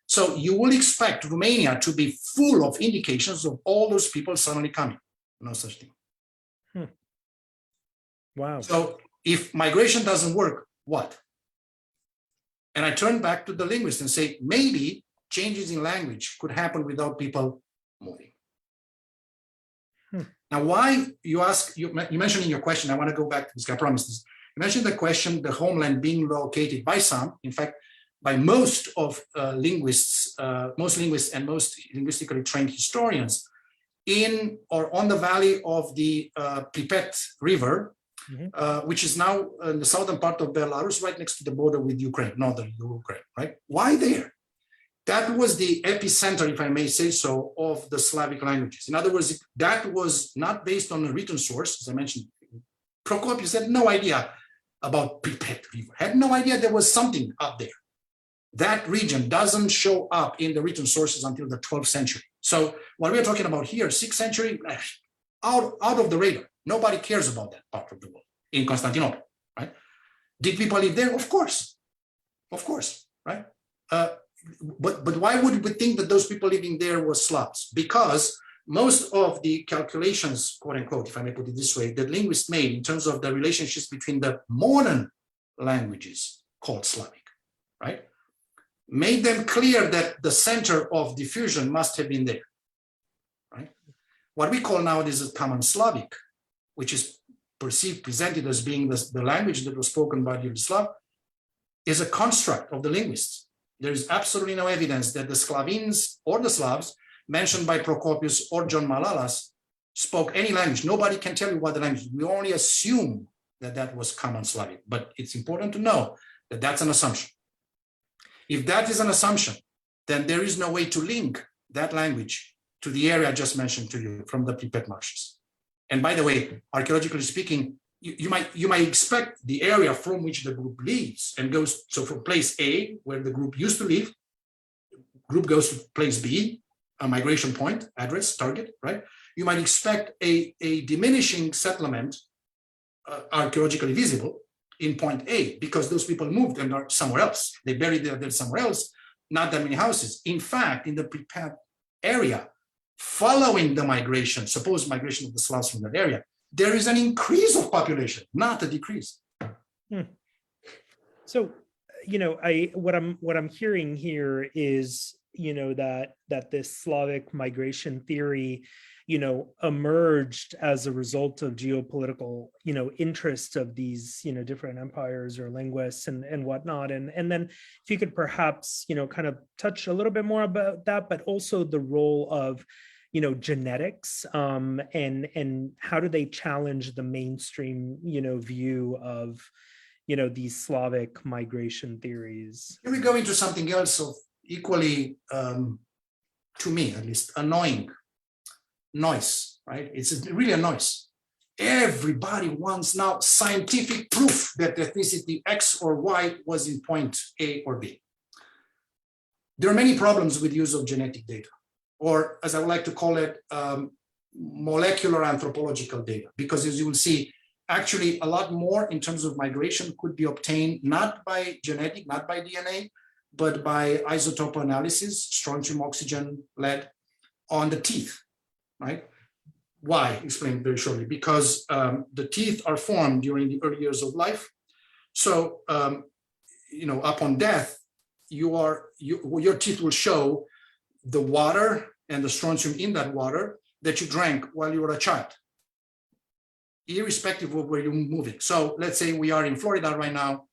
So you will expect Romania to be full of indications of all those people suddenly coming. No such thing. Wow. So if migration doesn't work, what? And I turn back to the linguist and say, maybe changes in language could happen without people moving. Now, why you ask, you mentioned in your question, I want to go back to this, I promise this. You mentioned the question, the homeland being located by some, in fact, by most of linguists and most linguistically trained historians in or on the valley of the Pripet River, which is now in the southern part of Belarus, right next to the border with Ukraine, northern Ukraine, right? Why there? that was the epicenter, if I may say so, of the Slavic languages. In other words, that was not based on a written source, as I mentioned. Procopius had no idea about Pripyat River, had no idea there was something up there. That region doesn't show up in the written sources until the 12th century. So what we're talking about here, 6th century, out of the radar. Nobody cares about that part of the world in Constantinople, right? Did people live there? Of course, right? But why would we think that those people living there were Slavs? Because most of the calculations, quote unquote, if I may put it this way, that linguists made in terms of the relationships between the modern languages called Slavic, right, made them clear that the center of diffusion must have been there, right? What we call nowadays as Common Slavic, which is presented as being the language that was spoken by the Slav, is a construct of the linguists. There is absolutely no evidence that the Slavines or the Slavs mentioned by Procopius or John Malalas spoke any language. Nobody can tell you what the language is. We only assume that that was Common Slavic, but it's important to know that that's an assumption. If that is an assumption, then there is no way to link that language to the area I just mentioned to you from the Pripyat marshes. And by the way, archaeologically speaking, you might expect the area from which the group leaves and goes, so from place A, where the group used to live, group goes to place B, a migration point, address, target, right? You might expect a diminishing settlement, archaeologically visible, in point A, because those people moved and are somewhere else. They buried their dead somewhere else, not that many houses. In fact, in the Pripyat area, following the migration, supposed migration of the Slavs from that area, there is an increase of population, not a decrease. So, what I'm hearing here is, that this Slavic migration theory, emerged as a result of geopolitical, interest of these, different empires or linguists and whatnot. And then if you could perhaps, kind of touch a little bit more about that, but also the role of, genetics, and how do they challenge the mainstream, view of, these Slavic migration theories? Here we go into something else of equally, to me at least, annoying noise, right? It's really a noise. Everybody wants now scientific proof that ethnicity X or Y was in point A or B. There are many problems with use of genetic data, or as I would like to call it, molecular anthropological data, because as you will see, actually a lot more in terms of migration could be obtained not by genetic, not by DNA, but by isotope analysis, strontium, oxygen, lead, on the teeth, right? Why? Explain very shortly. Because the teeth are formed during the early years of life. So, upon death, your teeth will show the water and the strontium in that water that you drank while you were a child, irrespective of where you're moving. So let's say we are in Florida right now.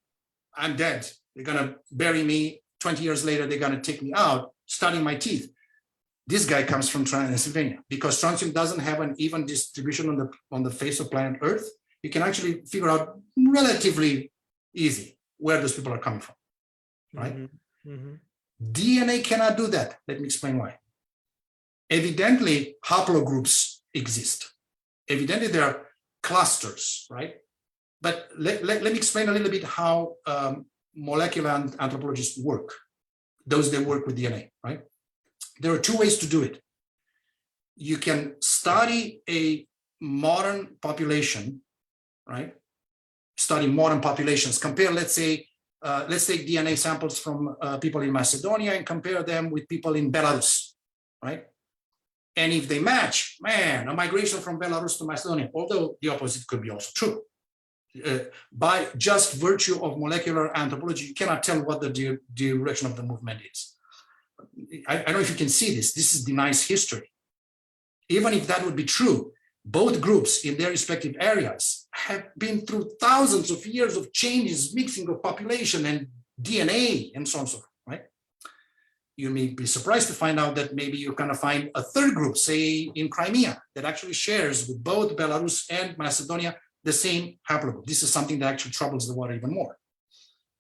I'm dead. They're gonna bury me. 20 years later, they're gonna take me out, studying my teeth. This guy comes from Transylvania, because strontium doesn't have an even distribution on the face of planet Earth. You can actually figure out relatively easy where those people are coming from, right? Mm-hmm. Mm-hmm. DNA cannot do that. Let me explain why. Evidently, haplogroups exist. Evidently, there are clusters, right? But let me explain a little bit how molecular anthropologists work, those that work with DNA, right? There are two ways to do it. You can study a modern population, right? Study modern populations. Compare, let's say, let's take DNA samples from people in Macedonia and compare them with people in Belarus, right? And if they match, man, a migration from Belarus to Macedonia, although the opposite could be also true. By just virtue of molecular anthropology, you cannot tell what the direction of the movement is. I don't know if you can see this. This is denies history. Even if that would be true, both groups in their respective areas have been through thousands of years of changes, mixing of population and DNA and so on and so forth, right? You may be surprised to find out that maybe you're going to find a third group, say in Crimea, that actually shares with both Belarus and Macedonia the same haplogroup. This is something that actually troubles the water even more.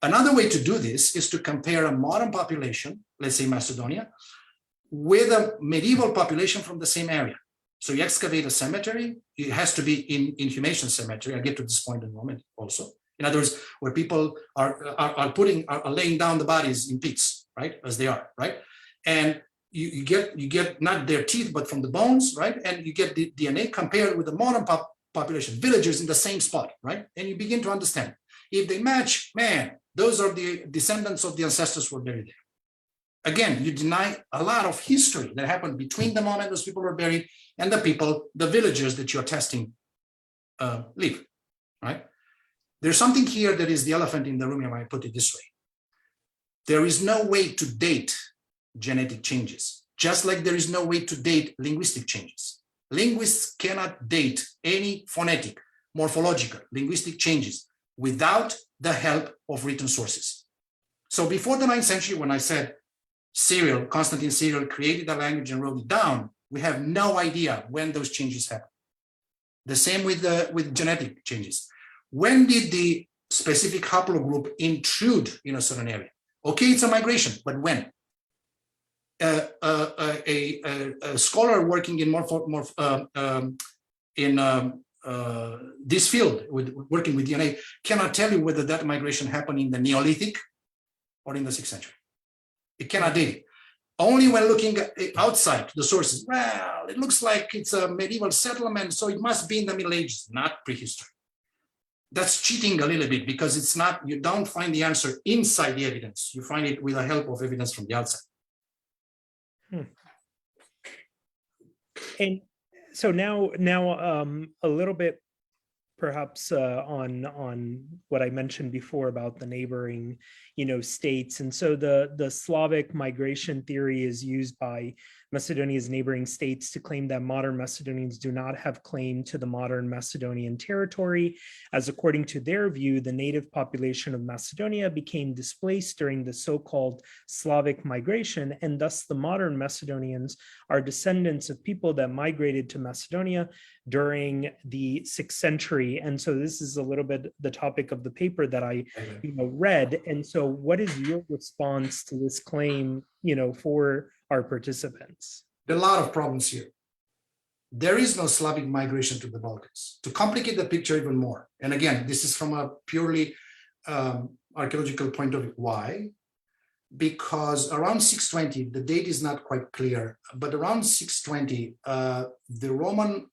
Another way to do this is to compare a modern population, let's say Macedonia, with a medieval population from the same area. So you excavate a cemetery, it has to be in inhumation cemetery. I'll get to this point in a moment also. In other words, where people are laying down the bodies in pits, right, as they are, right? And you get not their teeth, but from the bones, right? And you get the DNA compared with the modern population, villagers in the same spot, right? And you begin to understand. If they match, man, those are the descendants of the ancestors who were buried there. Again, you deny a lot of history that happened between the moment those people were buried and the people, the villagers that you're testing live, right? There's something here that is the elephant in the room, if I put it this way. There is no way to date genetic changes, just like there is no way to date linguistic changes. Linguists cannot date any phonetic, morphological, linguistic changes without the help of written sources. So before the 9th century, when I said Constantine Cyril created a language and wrote it down, we have no idea when those changes happened. The same with genetic changes. When did the specific haplogroup intrude in a certain area? Okay, it's a migration, but when? A scholar working in this field, working with DNA, cannot tell you whether that migration happened in the Neolithic or in the 6th century. It cannot date it. Only when looking outside the sources, well, it looks like it's a medieval settlement, so it must be in the Middle Ages, not prehistory. That's cheating a little bit because it's not, you don't find the answer inside the evidence. You find it with the help of evidence from the outside. And so now a little bit perhaps on what I mentioned before about the neighboring, states. And so the Slavic migration theory is used by Macedonia's neighboring states to claim that modern Macedonians do not have claim to the modern Macedonian territory, as according to their view, the native population of Macedonia became displaced during the so-called Slavic migration, and thus the modern Macedonians are descendants of people that migrated to Macedonia during the 6th century. And so this is a little bit the topic of the paper that I read. And so what is your response to this claim, for our participants? There are a lot of problems here. There is no Slavic migration to the Balkans. To complicate the picture even more, and again, this is from a purely archaeological point of view. Why? Because around 620, the date is not quite clear, but around 620, the Roman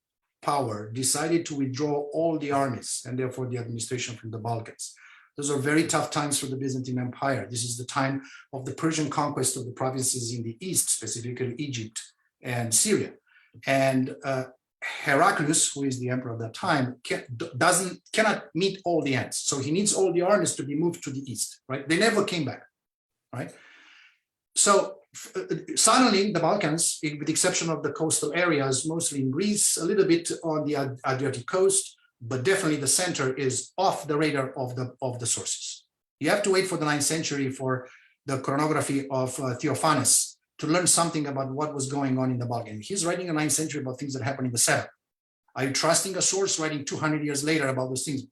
power decided to withdraw all the armies and therefore the administration from the Balkans. Those are very tough times for the Byzantine Empire. This is the time of the Persian conquest of the provinces in the east, specifically Egypt and Syria. And Heraclius, who is the emperor at that time, cannot meet all the ends. So he needs all the armies to be moved to the east, right? They never came back, right? So suddenly the Balkans, with the exception of the coastal areas, mostly in Greece, a little bit on the Adriatic coast, but definitely the center is off the radar of the sources. You have to wait for the 9th century for the chronography of Theophanes to learn something about what was going on in the Balkans. He's writing in the 9th century about things that happened in the 7th. Are you trusting a source writing 200 years later about those things?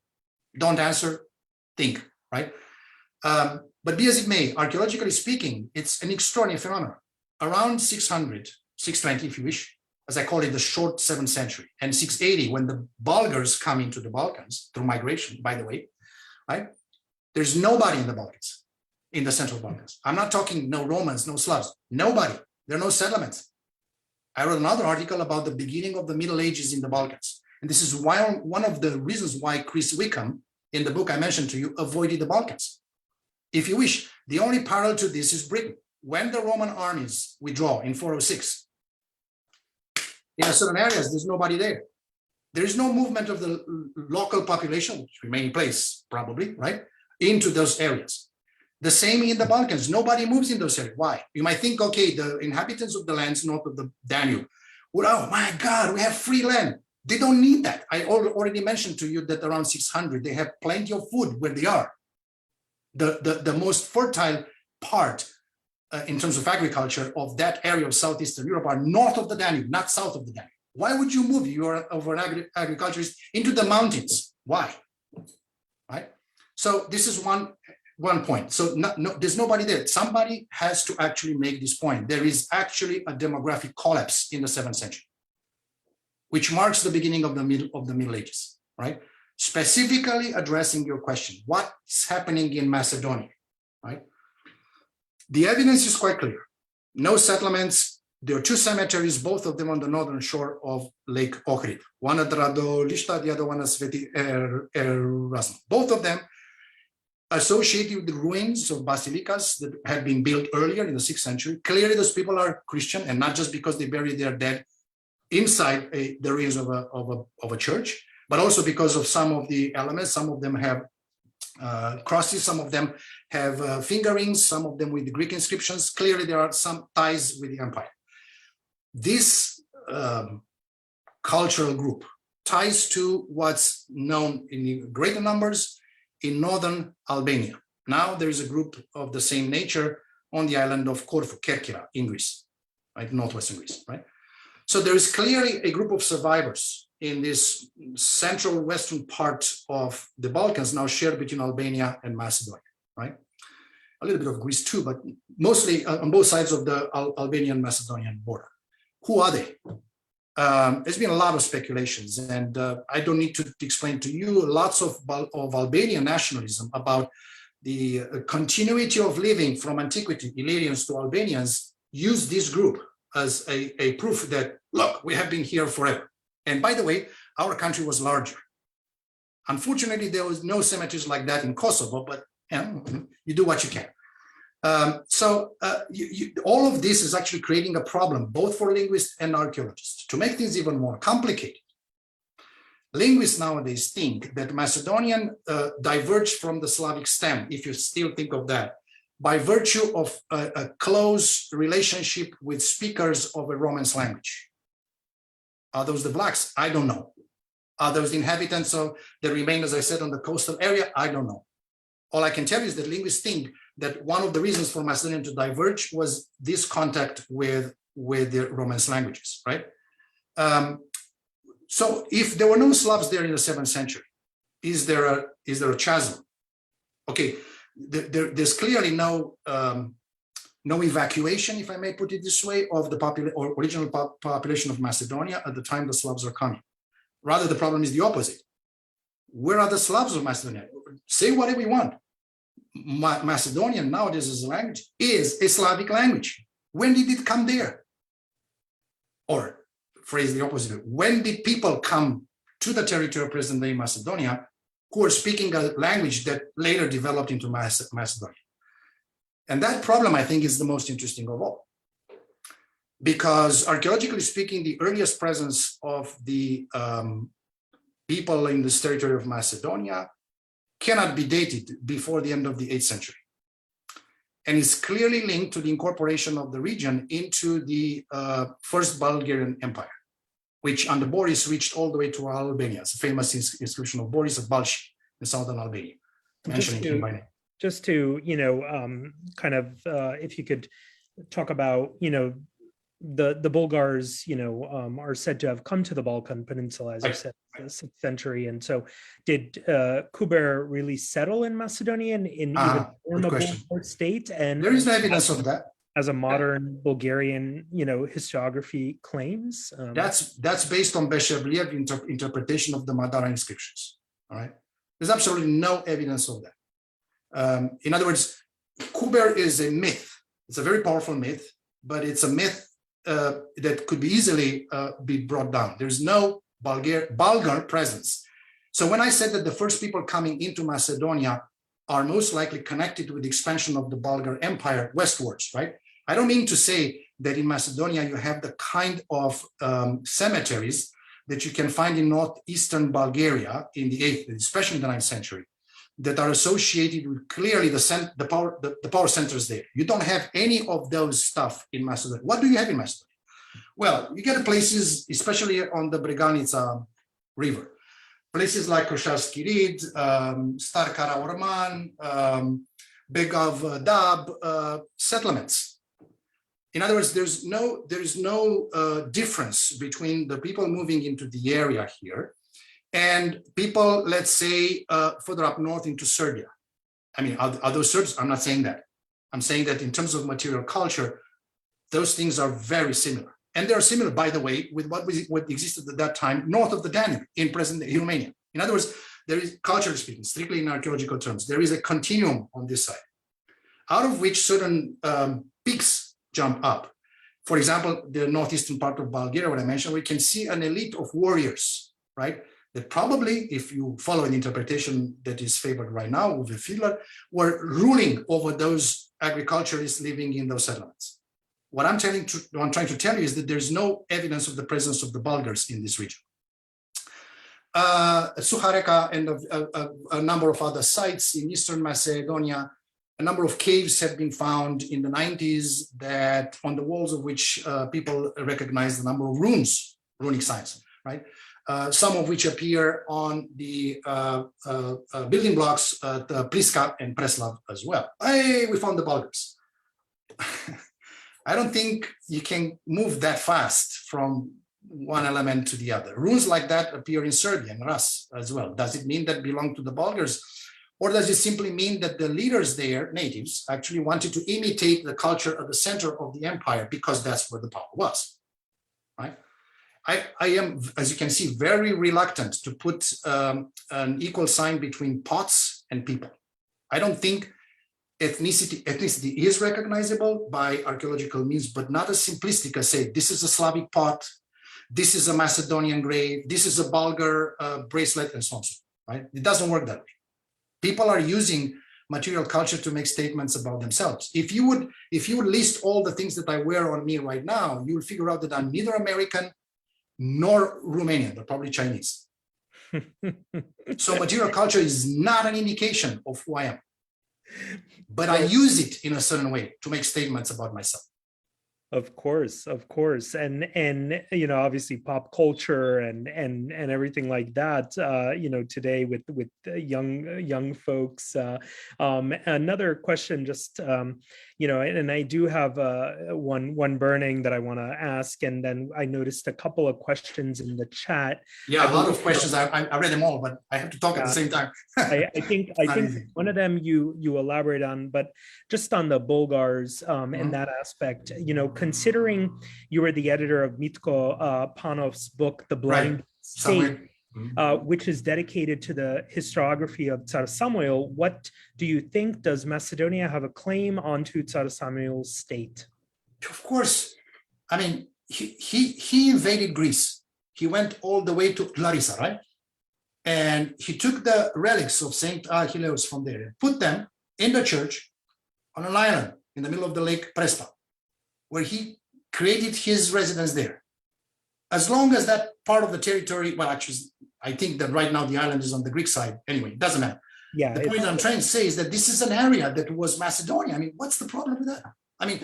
Don't answer, think, right? But be as it may, archaeologically speaking, it's an extraordinary phenomenon. Around 600, 620, if you wish, as I call it, the short 7th century, and 680, when the Bulgars come into the Balkans through migration, by the way, right? There's nobody in the Balkans, in the Central Balkans. I'm not talking no Romans, no Slavs, nobody. There are no settlements. I wrote another article about the beginning of the Middle Ages in the Balkans. And this is why one of the reasons why Chris Wickham, in the book I mentioned to you, avoided the Balkans. If you wish, the only parallel to this is Britain. When the Roman armies withdraw in 406, in certain areas, there's nobody there. There is no movement of the local population, which remain in place, probably, right, into those areas. The same in the Balkans. Nobody moves in those areas. Why? You might think, okay, the inhabitants of the lands north of the Danube, well, oh my God, we have free land. They don't need that. I already mentioned to you that around 600, they have plenty of food where they are. The most fertile part in terms of agriculture of that area of Southeastern Europe are north of the Danube, not south of the Danube. Why would you move an agriculturist into the mountains? Why? Right? So this is one one point. So there's nobody there. Somebody has to actually make this point. There is actually a demographic collapse in the 7th century, which marks the beginning of the Middle Ages, right? Specifically addressing your question, what's happening in Macedonia, right? The evidence is quite clear. No settlements. There are 2 cemeteries, both of them on the northern shore of Lake Ohrid. One at Radolišta, the other one at Sveti Erasmus. Both of them associated with the ruins of basilicas that had been built earlier in the 6th century. Clearly, those people are Christian, and not just because they buried their dead inside the ruins of a church, but also because of some of the elements. Some of them have crosses, some of them have fingerings, some of them with the Greek inscriptions. Clearly, there are some ties with the empire. This cultural group ties to what's known in greater numbers in northern Albania. Now there is a group of the same nature on the island of Corfu, Kerkira, in Greece, right, northwestern Greece, right? So there is clearly a group of survivors in this central western part of the Balkans, now shared between Albania and Macedonia, right? A little bit of Greece too, but mostly on both sides of the Albanian Macedonian border. Who are they? There's been a lot of speculations, and I don't need to explain to you lots of Albanian nationalism about the continuity of living from antiquity. Illyrians to Albanians use this group as a proof that, look, we have been here forever. And by the way, our country was larger. Unfortunately, there was no cemeteries like that in Kosovo, but you do what you can. All of this is actually creating a problem, both for linguists and archaeologists. To make things even more complicated, linguists nowadays think that Macedonian diverged from the Slavic stem, if you still think of that, by virtue of a close relationship with speakers of a Romance language. Are those the blacks? I don't know. Are those the inhabitants of that remain, as I said, on the coastal area? I don't know. All I can tell you is that linguists think that one of the reasons for Macedonian to diverge was this contact with the Romance languages, right? So if there were no Slavs there in the 7th century, is there a chasm? Okay, there's clearly no evacuation, if I may put it this way, of the original population of Macedonia at the time the Slavs are coming. Rather, the problem is the opposite. Where are the Slavs of Macedonia? Say whatever you want. Macedonian nowadays as a language is a Slavic language. When did it come there? Or phrase the opposite, when did people come to the territory of present-day Macedonia who are speaking a language that later developed into Macedonia? And that problem, I think, is the most interesting of all. Because archaeologically speaking, the earliest presence of the people in this territory of Macedonia cannot be dated before the end of the 8th century. And is clearly linked to the incorporation of the region into the First Bulgarian Empire, which under Boris reached all the way to Albania. It's a famous inscription of Boris of Balshi in southern Albania, mentioning him by name. Just to, if you could talk about, the Bulgars, are said to have come to the Balkan Peninsula, as you said, in the 6th century. And so did Kuber really settle in Macedonia in even form a Bulgar state? And there is no evidence of that. As a modern Bulgarian, historiography claims? That's based on Beshebliev interpretation of the Madara inscriptions, all right? There's absolutely no evidence of that. In other words, Kuber is a myth. It's a very powerful myth, but it's a myth that could be easily be brought down. There's no Bulgar presence. So when I said that the first people coming into Macedonia are most likely connected with the expansion of the Bulgar Empire westwards, right? I don't mean to say that in Macedonia you have the kind of cemeteries that you can find in northeastern Bulgaria in the 8th, especially in the 9th century, that are associated with clearly the power centers there. You don't have any of those stuff in Macedonia. What do you have in Macedonia? Well, you get places, especially on the Bregalnica River, places like Košarski Rid, Star Karaorman, Begov Dab, settlements. In other words, there is no difference between the people moving into the area here and people, let's say, further up north into Serbia. I mean, are those Serbs? I'm not saying that. I'm saying that in terms of material culture, those things are very similar. And they're similar, by the way, with what existed at that time north of the Danube in present-day Romania. In other words, there is, culturally speaking, strictly in archaeological terms, there is a continuum on this side, out of which certain peaks jump up. For example, the northeastern part of Bulgaria, what I mentioned, we can see an elite of warriors, right? That probably, if you follow an interpretation that is favored right now with the Fiedler, were ruling over those agriculturists living in those settlements. What I'm trying to tell you is that there's no evidence of the presence of the Bulgars in this region. Suhareka and a number of other sites in Eastern Macedonia, a number of caves have been found in the 90s that on the walls of which people recognize the number of runes, runic signs, right? Some of which appear on the building blocks at Pliska and Preslav as well. Hey, we found the Bulgars. I don't think you can move that fast from one element to the other. Runes like that appear in Serbia and Rus as well. Does it mean that belong to the Bulgars? Or does it simply mean that the leaders there, natives, actually wanted to imitate the culture at the center of the empire because that's where the power was, right? I am, as you can see, very reluctant to put an equal sign between pots and people. I don't think ethnicity is recognizable by archaeological means, but not as simplistic as say, this is a Slavic pot, this is a Macedonian grave, this is a Bulgar bracelet, and so on, right? It doesn't work that way. People are using material culture to make statements about themselves. If you would list all the things that I wear on me right now, you'll figure out that I'm neither American nor Romanian, but probably Chinese. So material culture is not an indication of who I am, but I use it in a certain way to make statements about myself. Of course, and you know, obviously pop culture and everything like that. You know, today with young folks. Another question, just you know, and I do have one burning that I want to ask, and then I noticed a couple of questions in the chat. Yeah, a lot of questions. I read them all, but I have to talk at the same time. I think one of them you elaborate on, but just on the Bulgars in that aspect, you know, considering you were the editor of Mitko Panov's book, The Blind State, which is dedicated to the historiography of Tsar Samuil, what do you think? Does Macedonia have a claim onto Tsar Samuil's state? Of course. I mean, he invaded Greece. He went all the way to Larissa, right? And he took the relics of Saint Achilleus from there and put them in the church on an island in the middle of the lake Prespa, where he created his residence there. As long as that part of the territory, well, actually, I think that right now the island is on the Greek side. Anyway, it doesn't matter. Yeah. The point I'm trying to say is that this is an area that was Macedonia. I mean, what's the problem with that? I mean,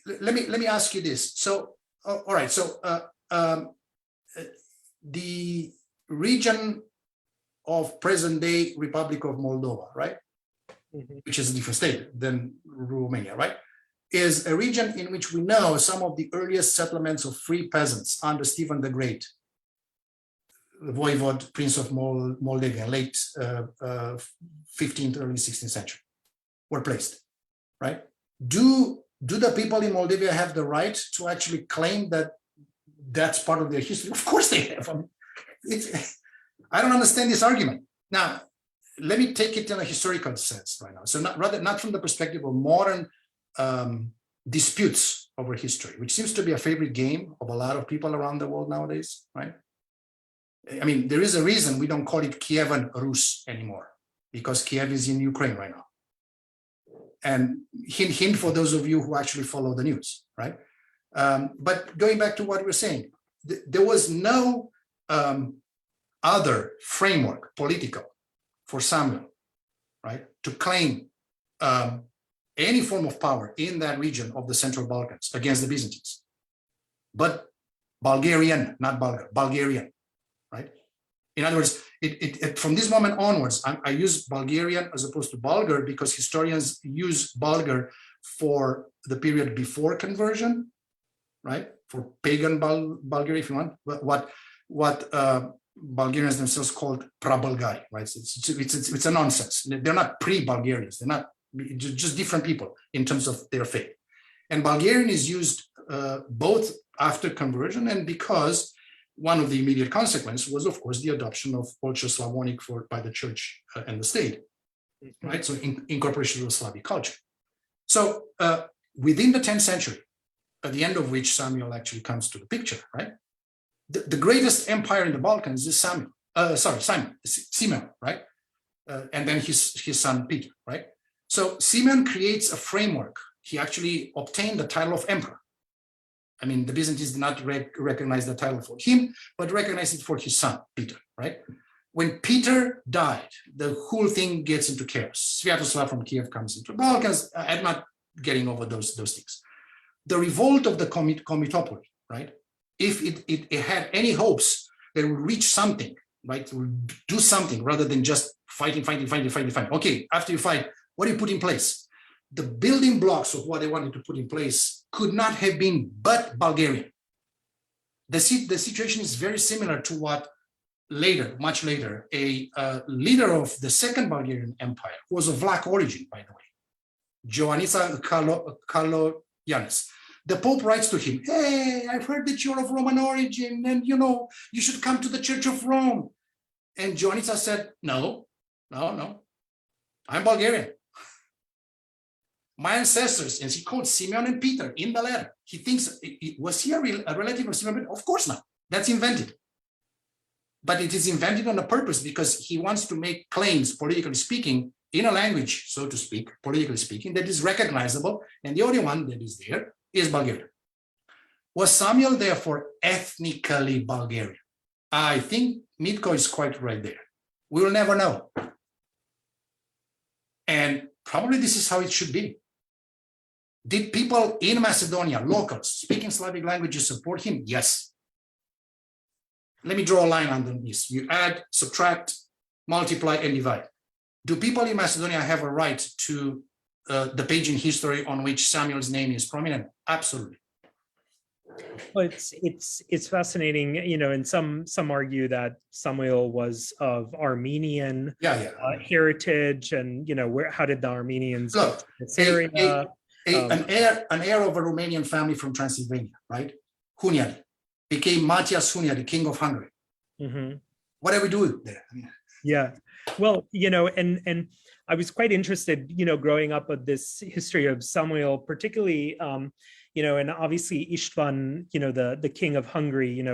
let me ask you this. So, all right. So the region of present-day Republic of Moldova, right? Which is a different state than Romania, right? Is a region in which we know some of the earliest settlements of free peasants under Stephen the Great, the voivode, Prince of Moldavia, late 15th, early 16th century, were placed, right? Do the people in Moldavia have the right to actually claim that that's part of their history? Of course they have. I mean, I don't understand this argument. Now, let me take it in a historical sense right now. So not from the perspective of modern disputes over history, which seems to be a favorite game of a lot of people around the world nowadays, right? I mean, there is a reason we don't call it Kievan Rus anymore, because Kiev is in Ukraine right now. And hint for those of you who actually follow the news, right? But going back to what we were saying, there was no other framework, political, for Samuel, right, to claim any form of power in that region of the Central Balkans against the Byzantines, but Bulgarian, not Bulgar, Bulgarian, right? In other words, from this moment onwards, I use Bulgarian as opposed to Bulgar because historians use Bulgar for the period before conversion, right? For pagan Bulgaria, if you want. What Bulgarians themselves called pra-Bulgari, right? It's a nonsense. They're not pre-Bulgarians. They're not just different people in terms of their faith. And Bulgarian is used both after conversion and because one of the immediate consequences was, of course, the adoption of Ultra-Slavonic by the church and the state, right? So incorporation of Slavic culture. So within the 10th century, at the end of which Samuel actually comes to the picture, right? The greatest empire in the Balkans is Simeon, right? And then his son Peter, right? So Simeon creates a framework. He actually obtained the title of emperor. I mean, the Byzantines did not recognize the title for him, but recognized it for his son, Peter, right? When Peter died, the whole thing gets into chaos. Sviatoslav from Kiev comes into the Balkans. I'm not getting over those things. The revolt of the Komitopoli, right? If it had any hopes that it would reach something, right? It would do something rather than just fighting. Okay, after you fight, what do you put in place? The building blocks of what they wanted to put in place could not have been but Bulgarian. The situation is very similar to what later, much later, a leader of the Second Bulgarian Empire, who was of Vlach origin, by the way, Ioannis Kaloyanis. The Pope writes to him, hey, I've heard that you're of Roman origin and, you should come to the Church of Rome. And Ioannis said, no, I'm Bulgarian. My ancestors, and he quotes Simeon and Peter in the letter. He thinks, was he a relative of Simeon? Of course not. That's invented. But it is invented on a purpose because he wants to make claims, politically speaking, in a language, so to speak, politically speaking, that is recognizable. And the only one that is there is Bulgarian. Was Samuel therefore ethnically Bulgarian? I think Mitko is quite right there. We will never know. And probably this is how it should be. Did people in Macedonia, locals, speaking Slavic languages support him? Yes. Let me draw a line under this. You add, subtract, multiply, and divide. Do people in Macedonia have a right to the page in history on which Samuel's name is prominent? Absolutely. Well, it's fascinating, and some argue that Samuel was of Armenian heritage, and how did the Armenians look Syria? An heir of a Romanian family from Transylvania, right? Hunyadi became Matthias Hunyadi, king of Hungary. Mm-hmm. What do we do there? Yeah, well, and I was quite interested, growing up with this history of Samuel, particularly, and obviously Istvan, the king of Hungary,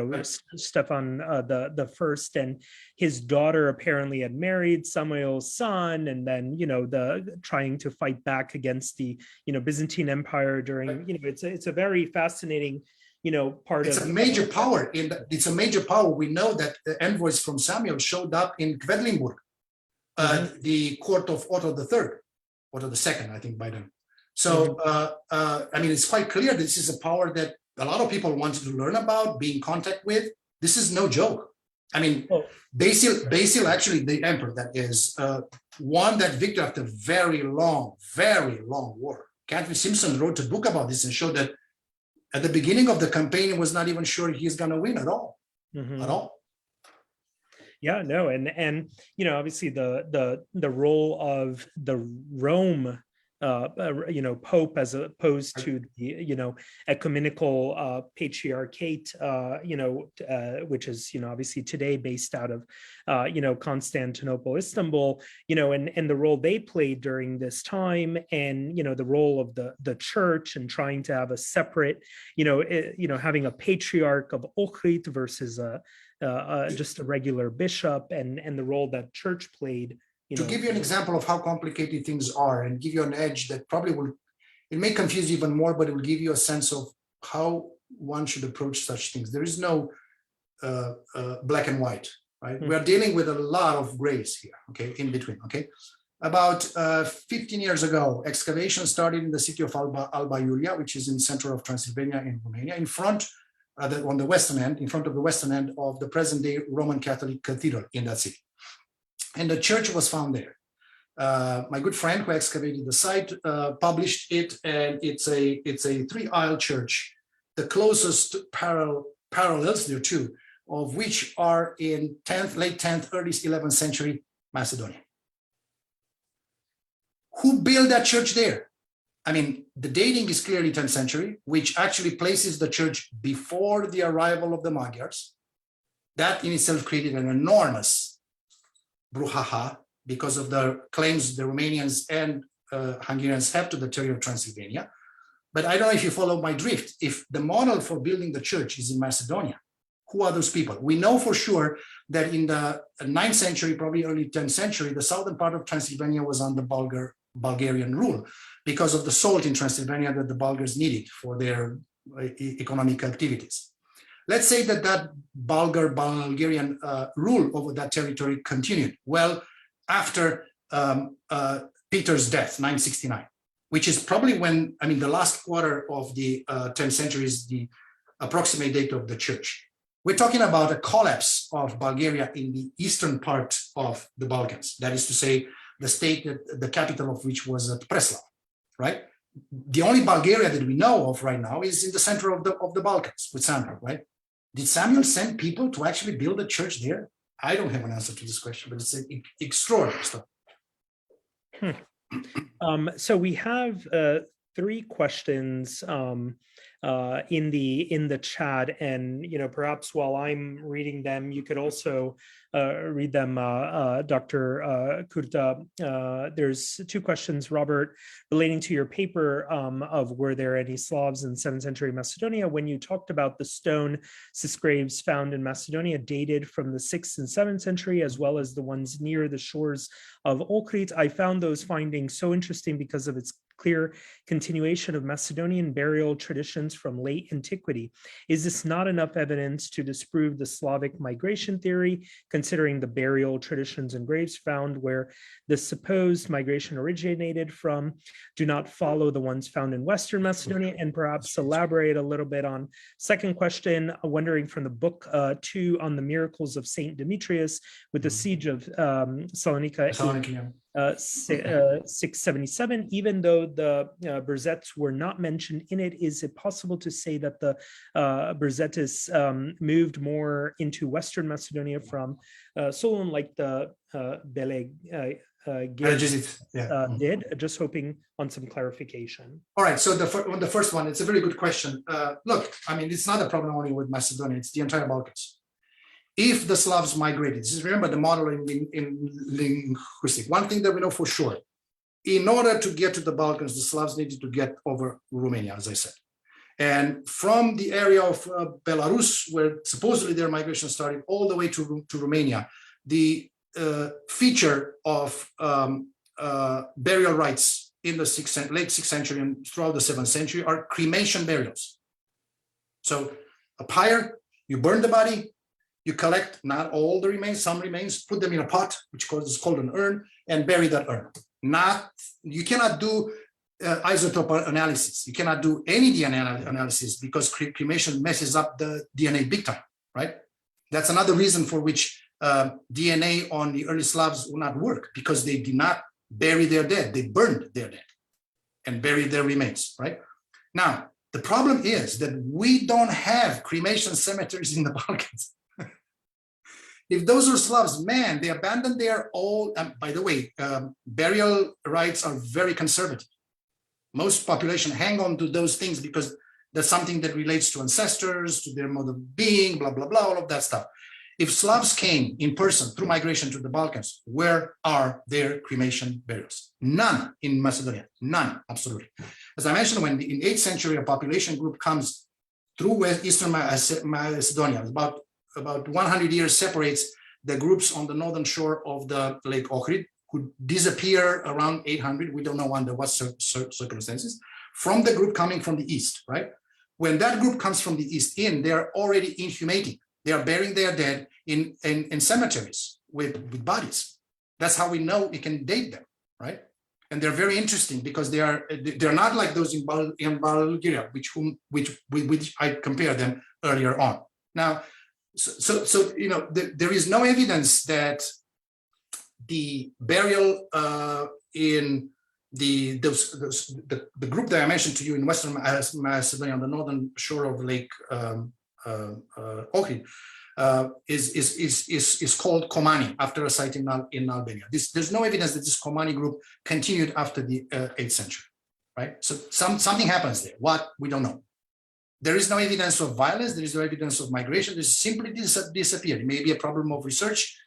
Stefan the first, and his daughter apparently had married Samuel's son, and then the trying to fight back against the Byzantine Empire during it's a very fascinating part it's of a major power it's a major power. We know that envoys from Samuel showed up in Quedlinburg, the court of Otto III, Otto II, I think, by then. So, I mean, it's quite clear this is a power that a lot of people wanted to learn about, be in contact with. This is no joke. I mean, Basil, actually, the emperor, that is, won that victory after very long war. Catherine Simpson wrote a book about this and showed that at the beginning of the campaign, he was not even sure he's going to win at all. At all. Yeah, no, and obviously the role of the Rome Pope as opposed to the ecumenical patriarchate, which is obviously today based out of Constantinople, Istanbul, and the role they played during this time, and the role of the church and trying to have a separate, having a patriarch of Ohrid versus just a regular bishop, and the role that church played. To give you an example of how complicated things are and give you an edge that probably it may confuse you even more, but it will give you a sense of how one should approach such things. There is no black and white, right? Mm-hmm. We are dealing with a lot of grays here, okay, in between, okay? About 15 years ago, excavation started in the city of Alba Iulia, which is in the center of Transylvania in Romania, in front, on the western end, in front of the western end of the present-day Roman Catholic Cathedral in that city. And the church was found there. My good friend who excavated the site published it, and it's a 3-aisle church. The closest parallels there too of which are in late 10th, early 11th century Macedonia. Who built that church there? I mean, the dating is clearly 10th century, which actually places the church before the arrival of the Magyars. That in itself created an enormous brouhaha because of the claims the Romanians and Hungarians have to the territory of Transylvania. But I don't know if you follow my drift. If the model for building the church is in Macedonia, who are those people? We know for sure that in the 9th century, probably early 10th century, the southern part of Transylvania was under Bulgarian rule because of the salt in Transylvania that the Bulgars needed for their economic activities. Let's say that that Bulgarian rule over that territory continued well after Peter's death, 969, which is probably when, I mean, the last quarter of the 10th century is the approximate date of the church. We're talking about a collapse of Bulgaria in the eastern part of the Balkans. That is to say, the state, the capital of which was at Preslav, right? The only Bulgaria that we know of right now is in the center of the Balkans with Samuel, right? Did Samuel send people to actually build a church there? I don't have an answer to this question, but it's extraordinary stuff. So we have 3 questions in the chat, and perhaps while I'm reading them, you could also read them, Dr. Curta. There's 2 questions, Robert, relating to your paper of were there any Slavs in 7th century Macedonia. When you talked about the stone graves found in Macedonia dated from the 6th and 7th century, as well as the ones near the shores of Ohrid, I found those findings so interesting because of its clear continuation of Macedonian burial traditions from late antiquity. Is this not enough evidence to disprove the Slavic migration theory, considering the burial traditions and graves found where the supposed migration originated from do not follow the ones found in Western Macedonia? And perhaps elaborate a little bit on second question, wondering from the book 2 on the miracles of Saint Demetrius with the siege of Salonika in 677, even though the Berzets were not mentioned in it, is it possible to say that the Berzetis moved more into Western Macedonia from Solon, like the Beleg did? Just hoping on some clarification. All right, so the first one, it's a very good question. Look, I mean, it's not a problem only with Macedonia, it's the entire Balkans. If the Slavs migrated, just remember the model in linguistics. One thing that we know for sure, in order to get to the Balkans, the Slavs needed to get over Romania, as I said. And from the area of Belarus, where supposedly their migration started, all the way to Romania, the feature of burial rites in the late 6th century and throughout the 7th century are cremation burials. So a pyre, you burn the body, you collect not all the remains, some remains, put them in a pot, which is called an urn, and bury that urn. You cannot do isotope analysis. You cannot do any DNA analysis because cremation messes up the DNA big time, right? That's another reason for which DNA on the early Slavs will not work, because they did not bury their dead. They burned their dead and buried their remains, right? Now, the problem is that we don't have cremation cemeteries in the Balkans. If those are Slavs, man, they abandoned their old, by the way, burial rites are very conservative. Most population hang on to those things because that's something that relates to ancestors, to their mode of being, blah, blah, blah, all of that stuff. If Slavs came in person through migration to the Balkans, where are their cremation burials? None in Macedonia, none, absolutely. As I mentioned, when in 8th century, a population group comes through Eastern Macedonia, about 100 years separates the groups on the northern shore of the Lake Ohrid, who disappear around 800, we don't know under what circumstances, from the group coming from the east, right? When that group comes from the east in, they are already inhumating. They are burying their dead in cemeteries with bodies. That's how we know we can date them, right? And they're very interesting because they're not like those in Bulgaria, which I compared them earlier on. Now, so you know, there is no evidence that the burial in the group that I mentioned to you in Western Macedonia on the northern shore of Lake Ohrid is called Comani, after a site in Albania. There's no evidence that this Comani group continued after the 8th century, right? So something happens there. What? We don't know. There is no evidence of violence. There is no evidence of migration. This simply disappeared. It may be a problem of research.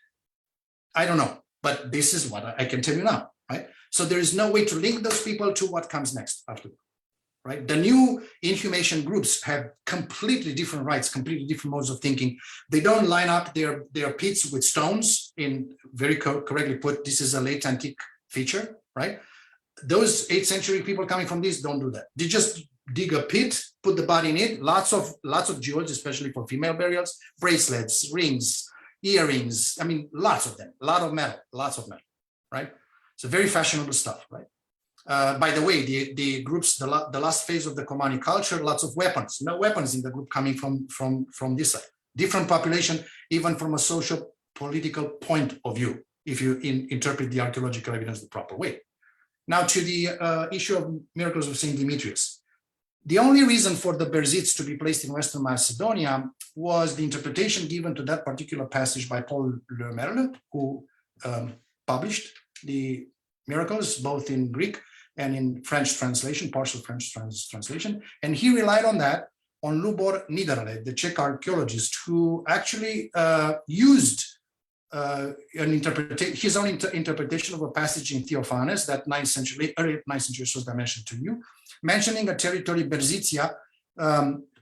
I don't know, but this is what I can tell you now, right? So there is no way to link those people to what comes next after, right? The new inhumation groups have completely different rights, completely different modes of thinking. They don't line up their pits with stones. In very correctly put, this is a late antique feature, right? Those 8th century people coming from this don't do that. They just dig a pit, put the body in it. Lots of jewels, especially for female burials, bracelets, rings, earrings. I mean, lots of them. A lot of metal, right? So very fashionable stuff, right? By the way, the groups, the last phase of the Comani culture, lots of weapons. No weapons in the group coming from this side. Different population, even from a social political point of view, if you interpret the archaeological evidence the proper way. Now to the issue of miracles of Saint Demetrius. The only reason for the Berzits to be placed in Western Macedonia was the interpretation given to that particular passage by Paul Le Merle, who published the miracles both in Greek and in French translation, partial French translation. And he relied on that, on Lubor Niederle, the Czech archaeologist, who actually used his own interpretation of a passage in Theophanes, that early 9th century source I mentioned to you, mentioning a territory Berzitia,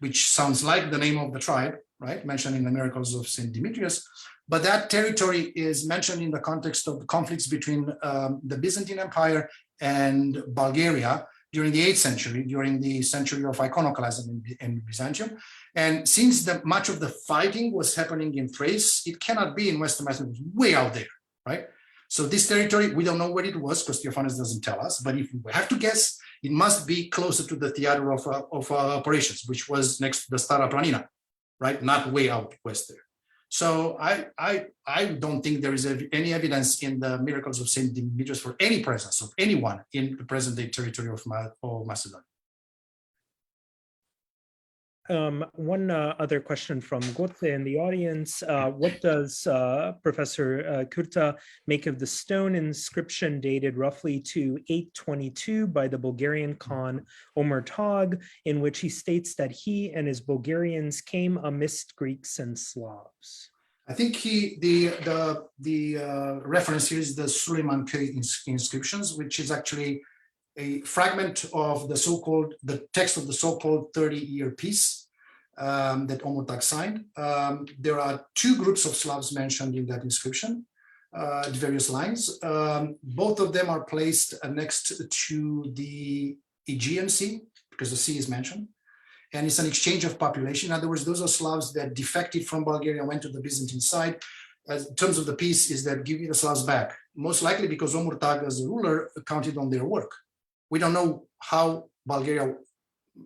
which sounds like the name of the tribe, right? Mentioned in the miracles of Saint Demetrius. But that territory is mentioned in the context of the conflicts between the Byzantine Empire and Bulgaria during the 8th century, during the century of iconoclasm in Byzantium. And since much of the fighting was happening in Thrace, it cannot be in Western Macedonia, it was way out there, right? So this territory, we don't know where it was because Theophanes doesn't tell us, but if we have to guess, it must be closer to the theater of operations, which was next to the Stara Planina, right? Not way out west there. So I don't think there is any evidence in the miracles of Saint Demetrius for any presence of anyone in the present-day territory of Macedonia. One other question from Gote in the audience. What does Professor Curta make of the stone inscription dated roughly to 822 by the Bulgarian Khan Omer Tag, in which he states that he and his Bulgarians came amidst Greeks and Slavs? I think the reference here is the Suleiman Köy inscriptions, which is actually a fragment of the text of the so-called 30-year peace that Omer Tag signed. There are two groups of Slavs mentioned in that inscription at various lines. Both of them are placed next to the Aegean Sea, because the sea is mentioned. And it's an exchange of population. In other words, those are Slavs that defected from Bulgaria, went to the Byzantine side. In terms of the peace, is that giving the Slavs back, most likely because Omer Tag as a ruler counted on their work. We don't know how Bulgaria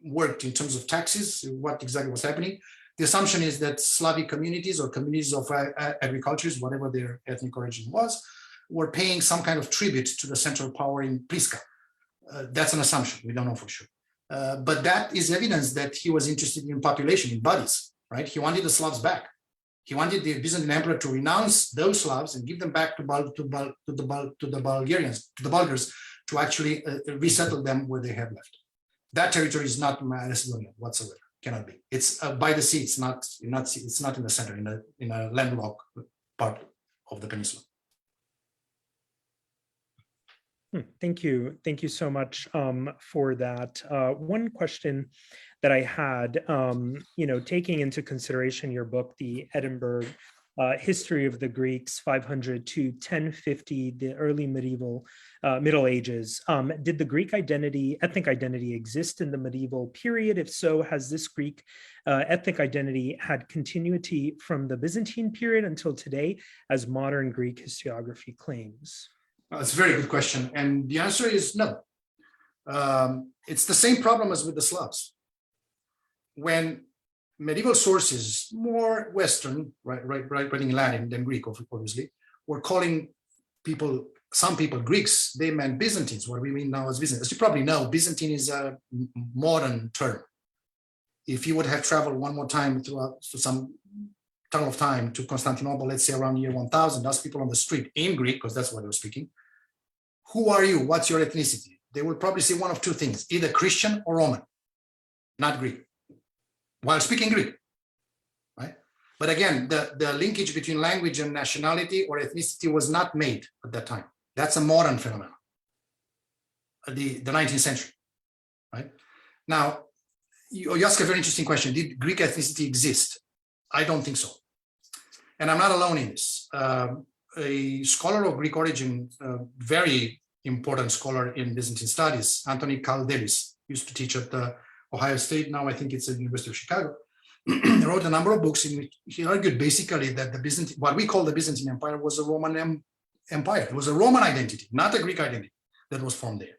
worked in terms of taxes, what exactly was happening. The assumption is that Slavic communities or communities of agricultures, whatever their ethnic origin was, were paying some kind of tribute to the central power in Priska. That's an assumption, we don't know for sure. But that is evidence that he was interested in population, in bodies, right? He wanted the Slavs back. He wanted the Byzantine emperor to renounce those Slavs and give them back to the Bulgarians, to the Bulgars, to actually resettle them where they have left. That territory is not Macedonia whatsoever. Cannot be. It's by the sea. It's not in the center, in a landlocked part of the peninsula. Thank you. Thank you so much for that. One question that I had, taking into consideration your book, the Edinburgh History of the Greeks, 500 to 1050, the early Middle Ages. Did the Greek ethnic identity exist in the medieval period? If so, has this Greek ethnic identity had continuity from the Byzantine period until today, as modern Greek historiography claims? It's a very good question. And the answer is no. It's the same problem as with the Slavs. When medieval sources, more Western, writing in Latin than Greek, obviously, were calling some people Greeks, they meant Byzantines, what we mean now as Byzantine. As you probably know, Byzantine is a modern term. If you would have traveled one more time to some turn of time to Constantinople, let's say around year 1000, ask people on the street in Greek, because that's what they were speaking, who are you? What's your ethnicity? They will probably say one of two things, either Christian or Roman, not Greek, while speaking Greek, right? But again, the linkage between language and nationality or ethnicity was not made at that time. That's a modern phenomenon, the 19th century, right? Now, you ask a very interesting question. Did Greek ethnicity exist? I don't think so. And I'm not alone in this. A scholar of Greek origin, very important scholar in Byzantine studies, Anthony Kaldelis, used to teach at Ohio State. Now I think it's at the University of Chicago. He wrote a number of books in which he argued basically that the Byzantine, what we call the Byzantine Empire, was a Roman empire. It was a Roman identity, not a Greek identity that was formed there.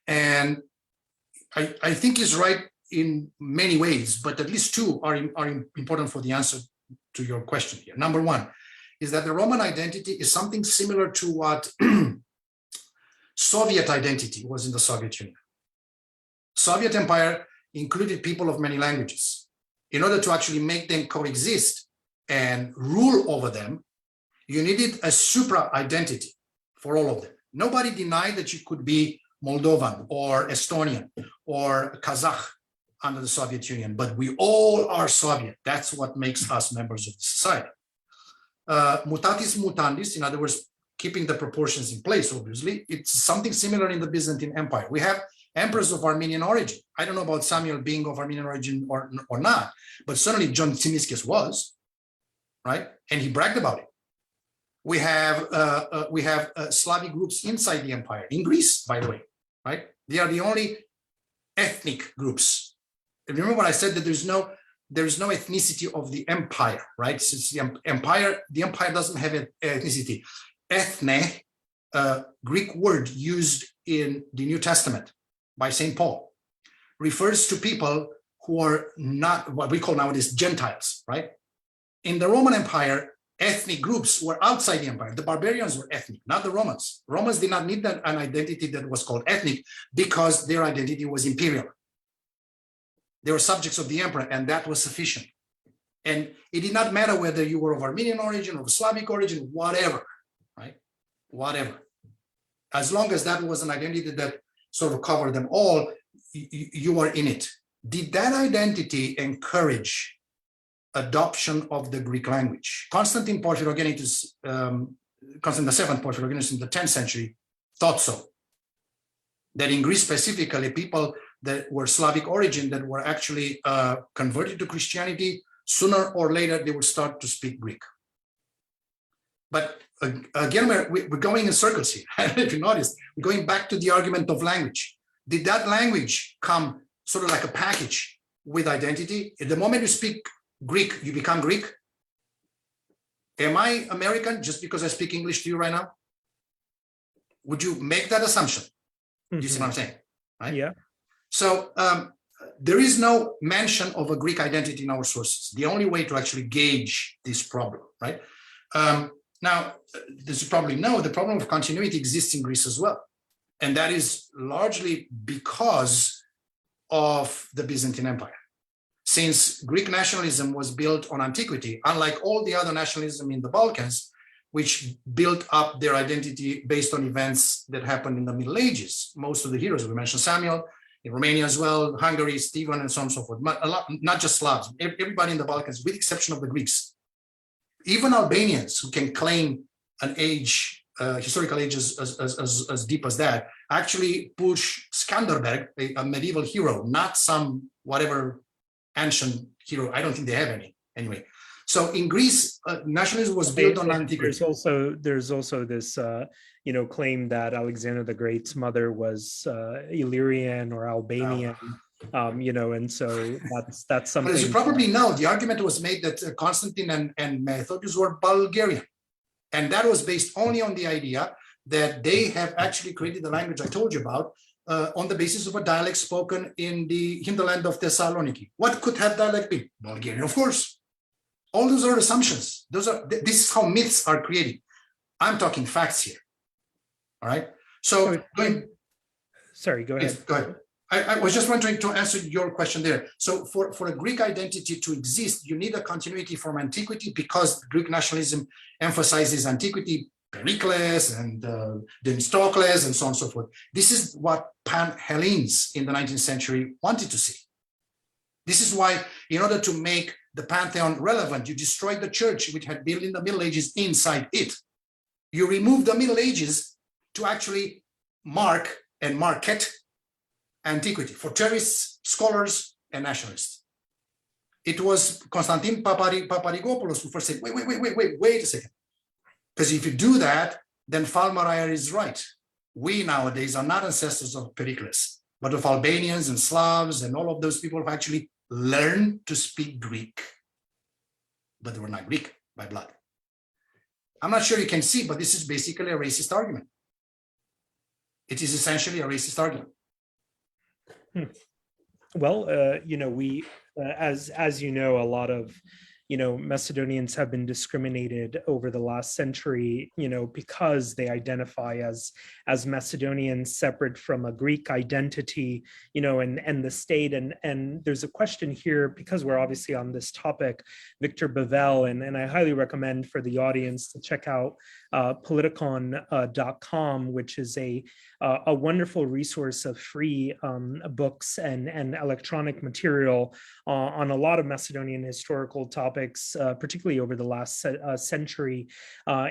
And I think he's right in many ways, but at least two are important for the answer to your question here. Number one is that the Roman identity is something similar to what Soviet identity was in the Soviet Union. Soviet Empire included people of many languages. In order to actually make them coexist and rule over them, you needed a supra identity for all of them. Nobody denied that you could be Moldovan or Estonian or Kazakh under the Soviet Union, but we all are Soviet. That's what makes us members of the society. Mutatis mutandis, in other words, keeping the proportions in place, obviously, it's something similar in the Byzantine Empire. We have emperors of Armenian origin. I don't know about Samuel being of Armenian origin or not, but certainly John Tzimiskis was, right? And he bragged about it. We have Slavic groups inside the empire, in Greece, by the way, right? They are the only ethnic groups. Remember I said that there is no ethnicity of the empire, right? Since the empire doesn't have an ethnicity. Ethne, Greek word used in the New Testament by St. Paul, refers to people who are not what we call nowadays Gentiles, right? In the Roman Empire, ethnic groups were outside the empire. The barbarians were ethnic, not the Romans. Romans did not need an identity that was called ethnic because their identity was imperial. They were subjects of the emperor, and that was sufficient. And it did not matter whether you were of Armenian origin or of Slavic origin, whatever, right? Whatever. As long as that was an identity that sort of covered them all, you were in it. Did that identity encourage adoption of the Greek language? Constantine Porphyrogenitus, Constantine VII Porphyrogenitus in the 10th century thought so. That in Greece specifically, people that were Slavic origin that were actually converted to Christianity, sooner or later they would start to speak Greek. But again, we're going in circles here. I don't know if you noticed, we're going back to the argument of language. Did that language come sort of like a package with identity? At the moment you speak Greek, you become Greek. Am I American just because I speak English to you right now? Would you make that assumption? Do you see what I'm saying? Right? Yeah. So there is no mention of a Greek identity in our sources. The only way to actually gauge this problem, right? Now, as you probably know, the problem of continuity exists in Greece as well. And that is largely because of the Byzantine Empire. Since Greek nationalism was built on antiquity, unlike all the other nationalism in the Balkans, which built up their identity based on events that happened in the Middle Ages. Most of the heroes, we mentioned Samuel, in Romania as well, Hungary, Stephen, and so on and so forth. Not just Slavs, everybody in the Balkans, with the exception of the Greeks. Even Albanians who can claim an age, historical age as deep as that, actually push Skanderberg, a medieval hero, not some whatever ancient hero. I don't think they have any anyway. So in Greece, nationalism was built on antiquity. There's also this, claim that Alexander the Great's mother was Illyrian or Albanian, and so that's something. But as you probably know, the argument was made that Constantine and Methodius were Bulgarian, and that was based only on the idea that they have actually created the language I told you about on the basis of a dialect spoken in the hinterland of Thessaloniki. What could have dialect been? Bulgarian, of course. All those are assumptions. This is how myths are created. I'm talking facts here. All right. So sorry, go ahead. Yes, go ahead. I was just wondering to answer your question there. So for a Greek identity to exist, you need a continuity from antiquity because Greek nationalism emphasizes antiquity, Pericles and Themistocles and so on and so forth. This is what Pan-Hellenes in the 19th century wanted to see. This is why, in order to make the pantheon relevant, you destroyed the church, which had built in the Middle Ages inside it. You remove the Middle Ages to actually mark and market antiquity for tourists, scholars, and nationalists. It was Constantin Paparigopoulos who first said, wait a second. Because if you do that, then Falmarais is right. We nowadays are not ancestors of Pericles, but of Albanians and Slavs and all of those people who actually learned to speak Greek, but they were not Greek by blood. I'm not sure you can see, but this is basically a racist argument. It is essentially a racist argument. Well, we, as you know, a lot of, Macedonians have been discriminated over the last century, because they identify as Macedonians separate from a Greek identity, and the state. And there's a question here, because we're obviously on this topic, Victor Bevel, and I highly recommend for the audience to check out politicon.com, which is a wonderful resource of free books and electronic material on a lot of Macedonian historical topics, particularly over the last century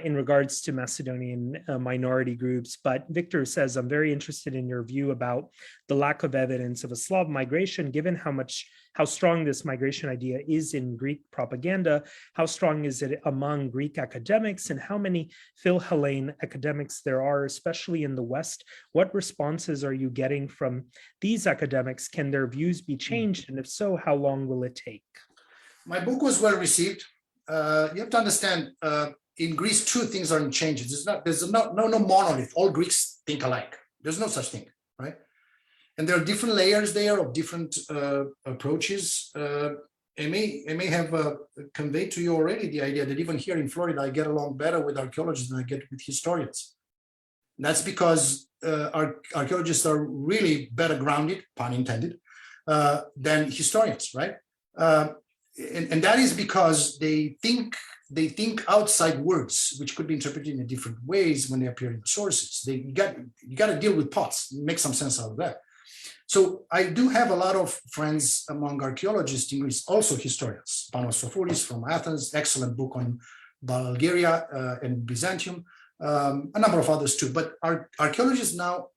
in regards to Macedonian minority groups. But Victor says, I'm very interested in your view about the lack of evidence of a Slav migration, given how strong this migration idea is in Greek propaganda. How strong is it among Greek academics, and how many Phil-Hellene academics there are, especially in the West? What responses are you getting from these academics? Can their views be changed? And if so, how long will it take? My book was well received. You have to understand, in Greece, two things are in changes. There's no monolith. All Greeks think alike. There's no such thing, right? And there are different layers there of different approaches. I may have conveyed to you already the idea that even here in Florida, I get along better with archaeologists than I get with historians. And that's because archaeologists are really better grounded, pun intended, than historians, right? And that is because they think outside words, which could be interpreted in different ways when they appear in the sources. You got to deal with pots, make some sense out of that. So I do have a lot of friends among archaeologists in Greece, also historians. Panos Sofoulis from Athens, excellent book on Bulgaria and Byzantium, a number of others too. But archaeologists now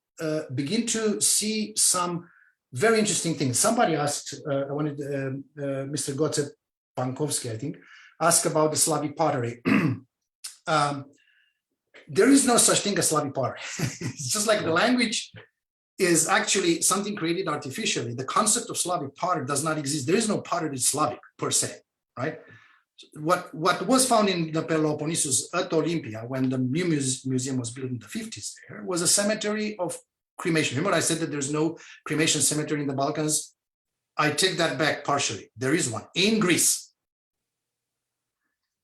begin to see some very interesting things. Somebody asked, Mr. Gotze Pankovsky, I think, asked about the Slavic pottery. There is no such thing as Slavic pottery. It's just like the language is actually something created artificially. The concept of Slavic pottery does not exist. There is no pottery Slavic per se, right? What was found in the Peloponnesus at Olympia when the new museum was built in the 50s there was a cemetery of cremation. Remember I said that there's no cremation cemetery in the Balkans? I take that back partially. There is one in Greece.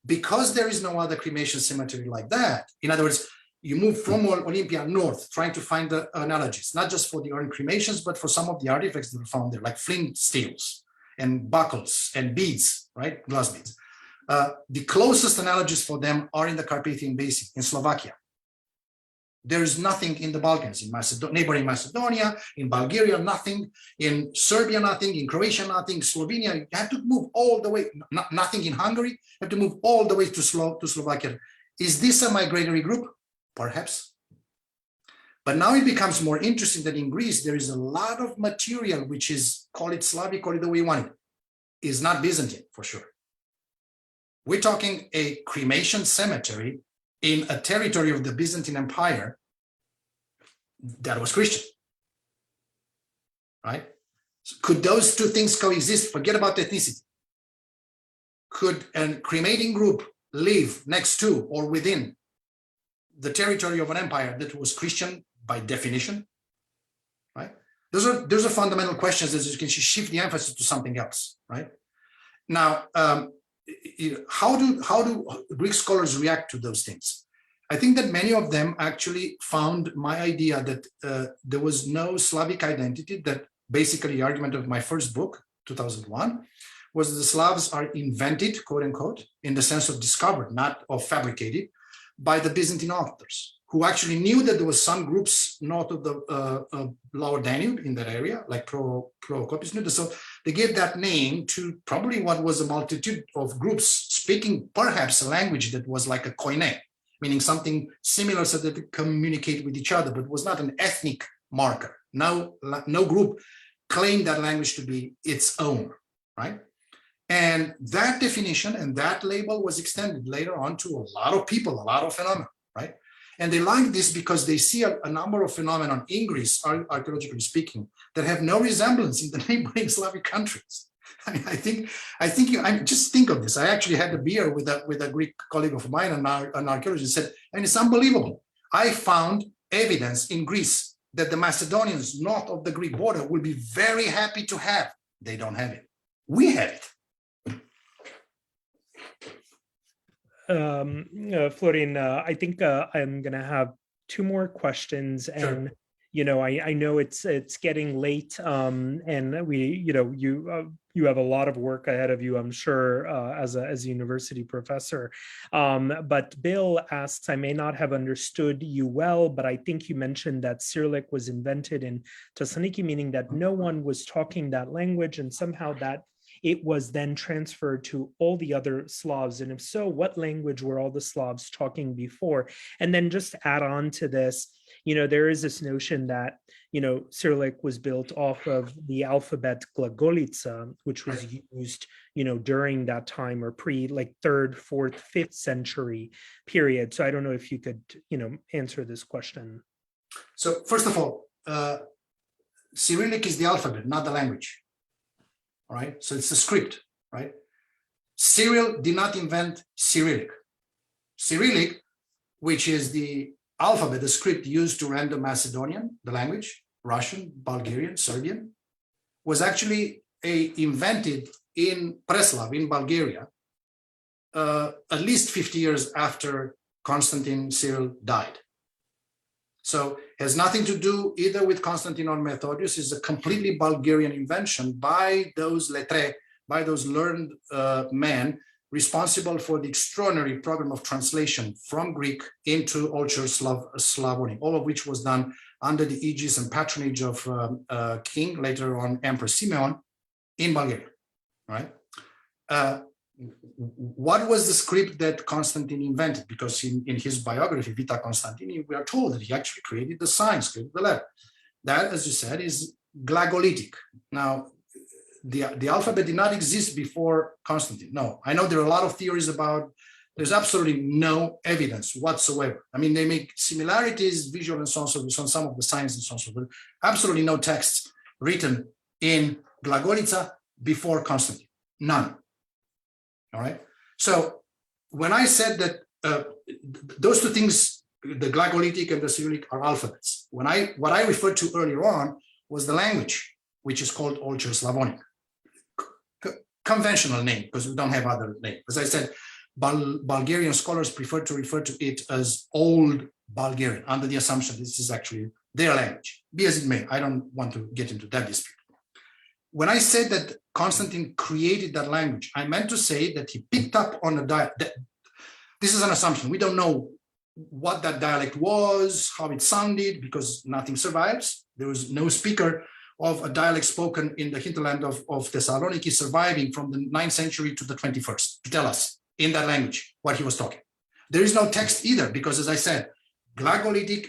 Because there is no other cremation cemetery like that, in other words, you move from Olympia north, trying to find the analogies, not just for the urn cremations, but for some of the artifacts that were found there, like flint steels and buckles and beads, right? Glass beads. The closest analogies for them are in the Carpathian Basin in Slovakia. There is nothing in the Balkans, in neighboring Macedonia, in Bulgaria, nothing, in Serbia, nothing, in Croatia, nothing, Slovenia, you have to move all the way, nothing in Hungary, you have to move all the way to Slovakia. Is this a migratory group? Perhaps. But now it becomes more interesting that in Greece, there is a lot of material, which is, call it Slavic, call it the way you want it, is not Byzantine for sure. We're talking a cremation cemetery in a territory of the Byzantine Empire that was Christian, right? So could those two things coexist? Forget about ethnicity. Could a cremating group live next to or within the territory of an empire that was Christian by definition, right? Those are fundamental questions that you can shift the emphasis to something else, right? Now, how do Greek scholars react to those things? I think that many of them actually found my idea that there was no Slavic identity, that basically the argument of my first book, 2001, was that the Slavs are invented, quote unquote, in the sense of discovered, not of fabricated, by the Byzantine authors, who actually knew that there was some groups north of the lower Danube in that area, like Pro-Copis. So they gave that name to probably what was a multitude of groups speaking perhaps a language that was like a koine, meaning something similar so that they communicate with each other, but was not an ethnic marker. No group claimed that language to be its own, right? And that definition and that label was extended later on to a lot of people, a lot of phenomena, right? And they like this because they see a number of phenomena in Greece, archaeologically speaking, that have no resemblance in the neighboring Slavic countries. I mean, I just think of this. I actually had a beer with a Greek colleague of mine, an archaeologist, said, and it's unbelievable. I found evidence in Greece that the Macedonians north of the Greek border will be very happy to have. They don't have it. We have it. Florin, I think I'm going to have two more questions, and Sure. I know it's getting late, and you have a lot of work ahead of you, I'm sure, as a university professor. But Bill asks, I may not have understood you well, but I think you mentioned that Cyrillic was invented in Thessaloniki, meaning that no one was talking that language, and somehow that it was then transferred to all the other Slavs. And if so, what language were all the Slavs talking before? And then just add on to this, there is this notion that, Cyrillic was built off of the alphabet Glagolica, which was used, during that time or like 3rd, 4th, 5th century period. So I don't know if you could, answer this question. So first of all, Cyrillic is the alphabet, not the language. All right, so it's the script, right? Cyril did not invent Cyrillic. Cyrillic, which is the alphabet, the script used to render Macedonian, the language, Russian, Bulgarian, Serbian, was actually invented in Preslav, in Bulgaria, at least 50 years after Constantine Cyril died. So it has nothing to do either with Constantine or Methodius. It's a completely Bulgarian invention by those lettres, by those learned men responsible for the extraordinary program of translation from Greek into Old Church Slavonic, all of which was done under the aegis and patronage of King, later on Emperor Simeon, in Bulgaria, right? What was the script that Constantine invented? Because in his biography, Vita Constantini, we are told that he actually created the signs, created the letter. That, as you said, is Glagolitic. Now, the alphabet did not exist before Constantine. No, I know there are a lot of theories about, there's absolutely no evidence whatsoever. I mean, they make similarities, visual and so on, on some of the signs and so on, but absolutely no texts written in Glagolica before Constantine, none. All right. So when I said that those two things, the Glagolitic and the Cyrillic, are alphabets, what I referred to earlier on was the language, which is called Old Church Slavonic, conventional name, because we don't have other name. As I said, Bulgarian scholars prefer to refer to it as Old Bulgarian, under the assumption this is actually their language. Be as it may, I don't want to get into that dispute. When I said that Constantine created that language, I meant to say that he picked up on a dialect. This is an assumption. We don't know what that dialect was, how it sounded, because nothing survives. There was no speaker of a dialect spoken in the hinterland of Thessaloniki surviving from the 9th century to the 21st to tell us in that language what he was talking. There is no text either, because as I said, Glagolitic,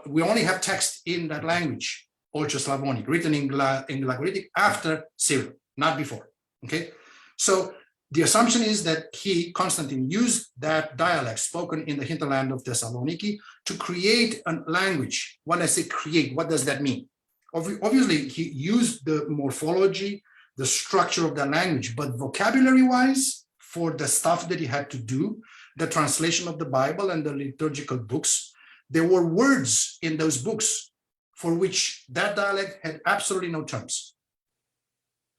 we only have text in that language, Old Slavonic, written in Glagolitic after Cyril, not before, okay? So the assumption is that Constantine, used that dialect spoken in the hinterland of Thessaloniki to create a language. When I say create, what does that mean? Obviously, he used the morphology, the structure of the language, but vocabulary-wise, for the stuff that he had to do, the translation of the Bible and the liturgical books, there were words in those books for which that dialect had absolutely no terms,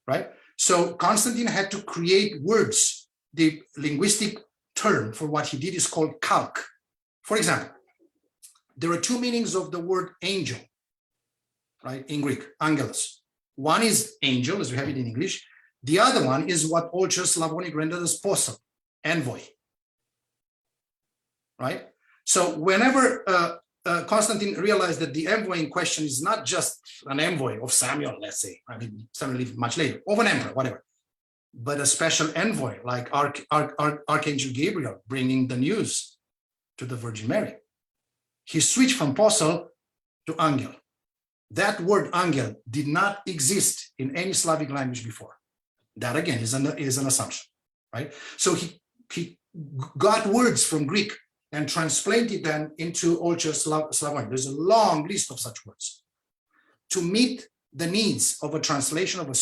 right? So Constantine had to create words. The linguistic term for what he did is called calque. For example, there are two meanings of the word angel, right, in Greek, angelos. One is angel, as we have it in English. The other one is what Old Church Slavonic rendered as posel, envoy. Right? So whenever Constantine realized that the envoy in question is not just an envoy of Samuel, let's say, I mean, Samuel lived much later, of an emperor, whatever, but a special envoy like Archangel Gabriel bringing the news to the Virgin Mary, he switched from posel to angel. That word angel did not exist in any Slavic language before. That again is an assumption, right? So he got words from Greek and translated them into Old Church Slavonic. There's a long list of such words to meet the needs of a translation of a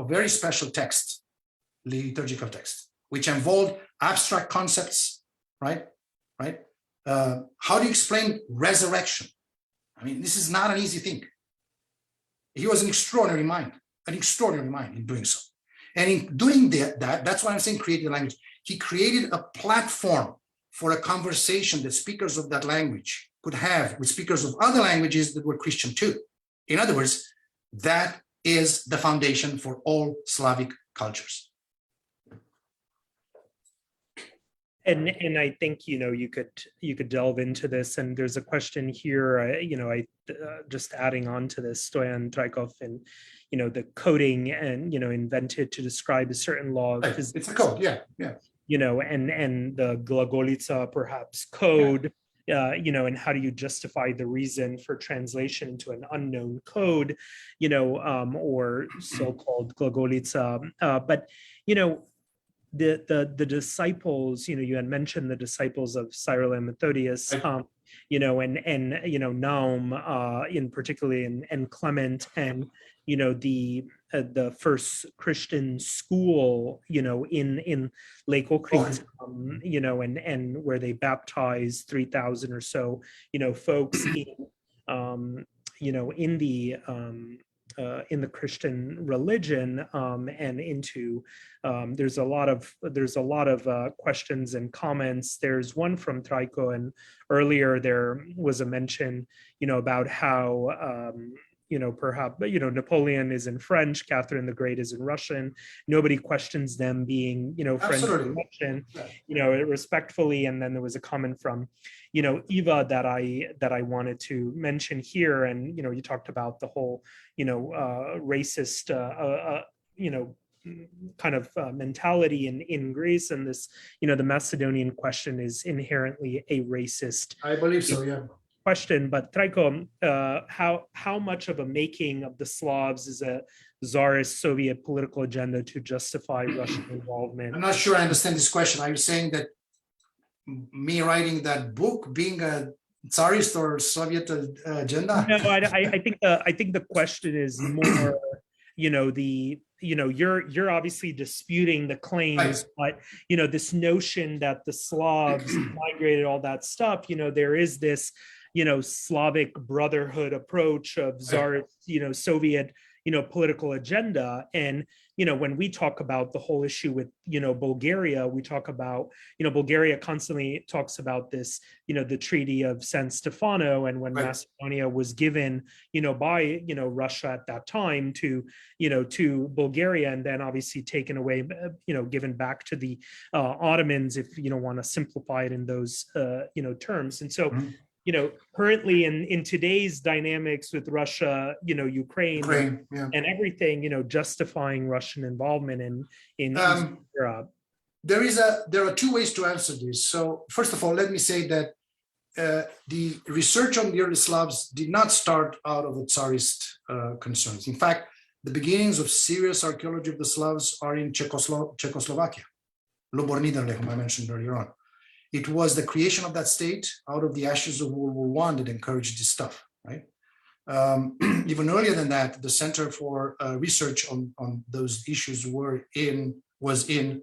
very special text, liturgical text, which involved abstract concepts, right? How do you explain resurrection? I mean, this is not an easy thing. He was an extraordinary mind in doing so. And in doing that's why I'm saying created language. He created a platform for a conversation that speakers of that language could have with speakers of other languages that were Christian too. In other words, that is the foundation for all Slavic cultures. And I think you could delve into this, and there's a question here. Just adding on to this, Stoyan Trajkov, and the coding and invented to describe a certain law. Right. It's a code, yeah. And the Glagolica perhaps code. And how do you justify the reason for translation into an unknown code, or so-called Glagolica, but the disciples, you had mentioned the disciples of Cyril and Methodius, and Naum, in particularly, and Clement, and the first Christian school, in Lake Ohrid, and where they baptized 3,000 or so, folks in the Christian religion, and into there's a lot of questions and comments. There's one from Trajko, and earlier there was a mention about how perhaps Napoleon is in French, Catherine the Great is in Russian. Nobody questions them being French and Russian, respectfully. And then there was a comment from Eva that I wanted to mention here, and you talked about the whole racist kind of mentality in Greece, and this the Macedonian question is inherently a racist, I believe so, yeah, question. But Trajko, how much of a making of the Slavs is a Tsarist Soviet political agenda to justify Russian involvement? I'm not sure I understand this question. Are you saying that me writing that book being a Tsarist or Soviet agenda? No, I think the question is more, you're obviously disputing the claims, right, but this notion that the Slavs migrated, all that stuff, there is this Slavic brotherhood approach of Tsarist, Soviet, political agenda. And when we talk about the whole issue with Bulgaria, we talk about Bulgaria constantly talks about this, the Treaty of San Stefano, and when Macedonia was given by Russia at that time to Bulgaria, and then obviously taken away, given back to the Ottomans, if you don't want to simplify it in those terms. And so currently in today's dynamics with Russia, Ukraine, and everything, justifying Russian involvement in Europe. There are two ways to answer this. So first of all, let me say that the research on the early Slavs did not start out of the Tsarist concerns. In fact, the beginnings of serious archaeology of the Slavs are in Czechoslovakia, Loborniderle, whom I mentioned earlier on. It was the creation of that state out of the ashes of World War I that encouraged this stuff, right? Even earlier than that, the Center for Research on those issues was in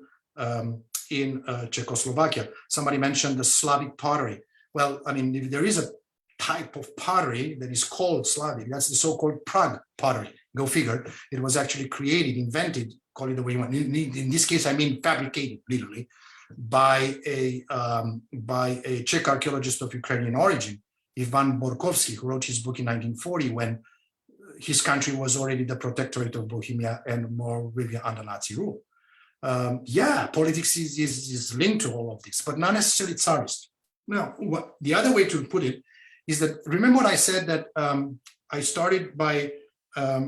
Czechoslovakia. Somebody mentioned the Slavic pottery. Well, I mean, if there is a type of pottery that is called Slavic, that's the so-called Prague pottery. Go figure. It was actually created, invented, call it the way you want. In this case, I mean fabricated, literally, by a Czech archaeologist of Ukrainian origin, Ivan Borkovsky, who wrote his book in 1940, when his country was already the protectorate of Bohemia and Moravia under Nazi rule. Yeah, politics is linked to all of this, but not necessarily Tsarist. Now, the other way to put it is that, remember what I said that I started by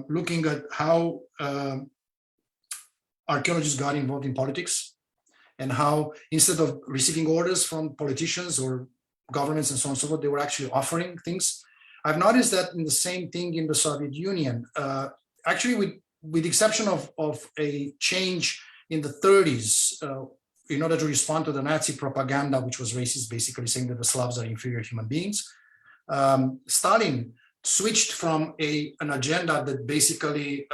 looking at how archaeologists got involved in politics, and how instead of receiving orders from politicians or governments and so on and so forth, they were actually offering things. I've noticed that in the same thing in the Soviet Union, actually with the exception of a change in the 30s, in order to respond to the Nazi propaganda, which was racist, basically saying that the Slavs are inferior human beings, Stalin switched from an agenda that basically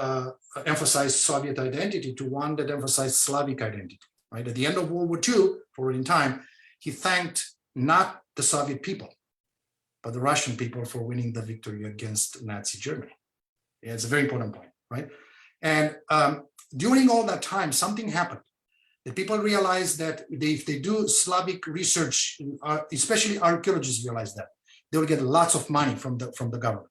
emphasized Soviet identity to one that emphasized Slavic identity. Right? At the end of World War II, forward in time, he thanked not the Soviet people, but the Russian people for winning the victory against Nazi Germany. Yeah, it's a very important point, right? And during all that time, something happened. The people realized that if they do Slavic research, especially archaeologists realize that, they will get lots of money from the government.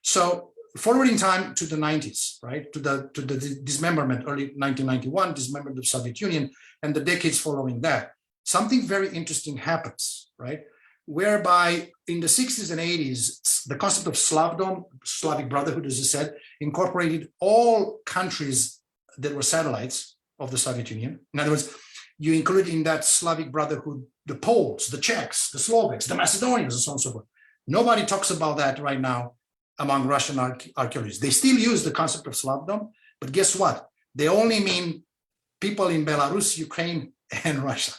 So forward in time to the 90s, right, to the dismemberment, early 1991, dismemberment of the Soviet Union, and the decades following that, something very interesting happens, right? Whereby in the 60s and 80s, the concept of Slavdom, Slavic brotherhood, as I said, incorporated all countries that were satellites of the Soviet Union. In other words, you include in that Slavic brotherhood the Poles, the Czechs, the Slovaks, the Macedonians, and so on and so forth. Nobody talks about that right now among Russian archaeologists. They still use the concept of Slavdom, but guess what? They only mean people in Belarus, Ukraine, and Russia.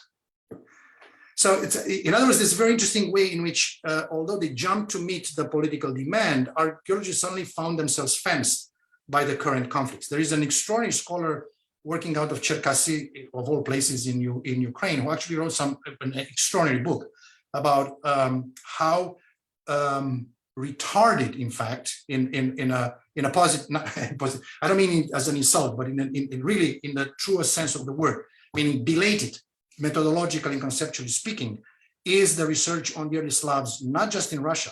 So it's, in other words, this very interesting way in which, although they jumped to meet the political demand, archaeologists suddenly found themselves fenced by the current conflicts. There is an extraordinary scholar working out of Cherkasy, of all places in Ukraine, who actually wrote an extraordinary book about how retarded, in fact, in a positive, I don't mean it as an insult, but in really in the truest sense of the word, meaning belated, methodologically and conceptually speaking, is the research on the early Slavs, not just in Russia,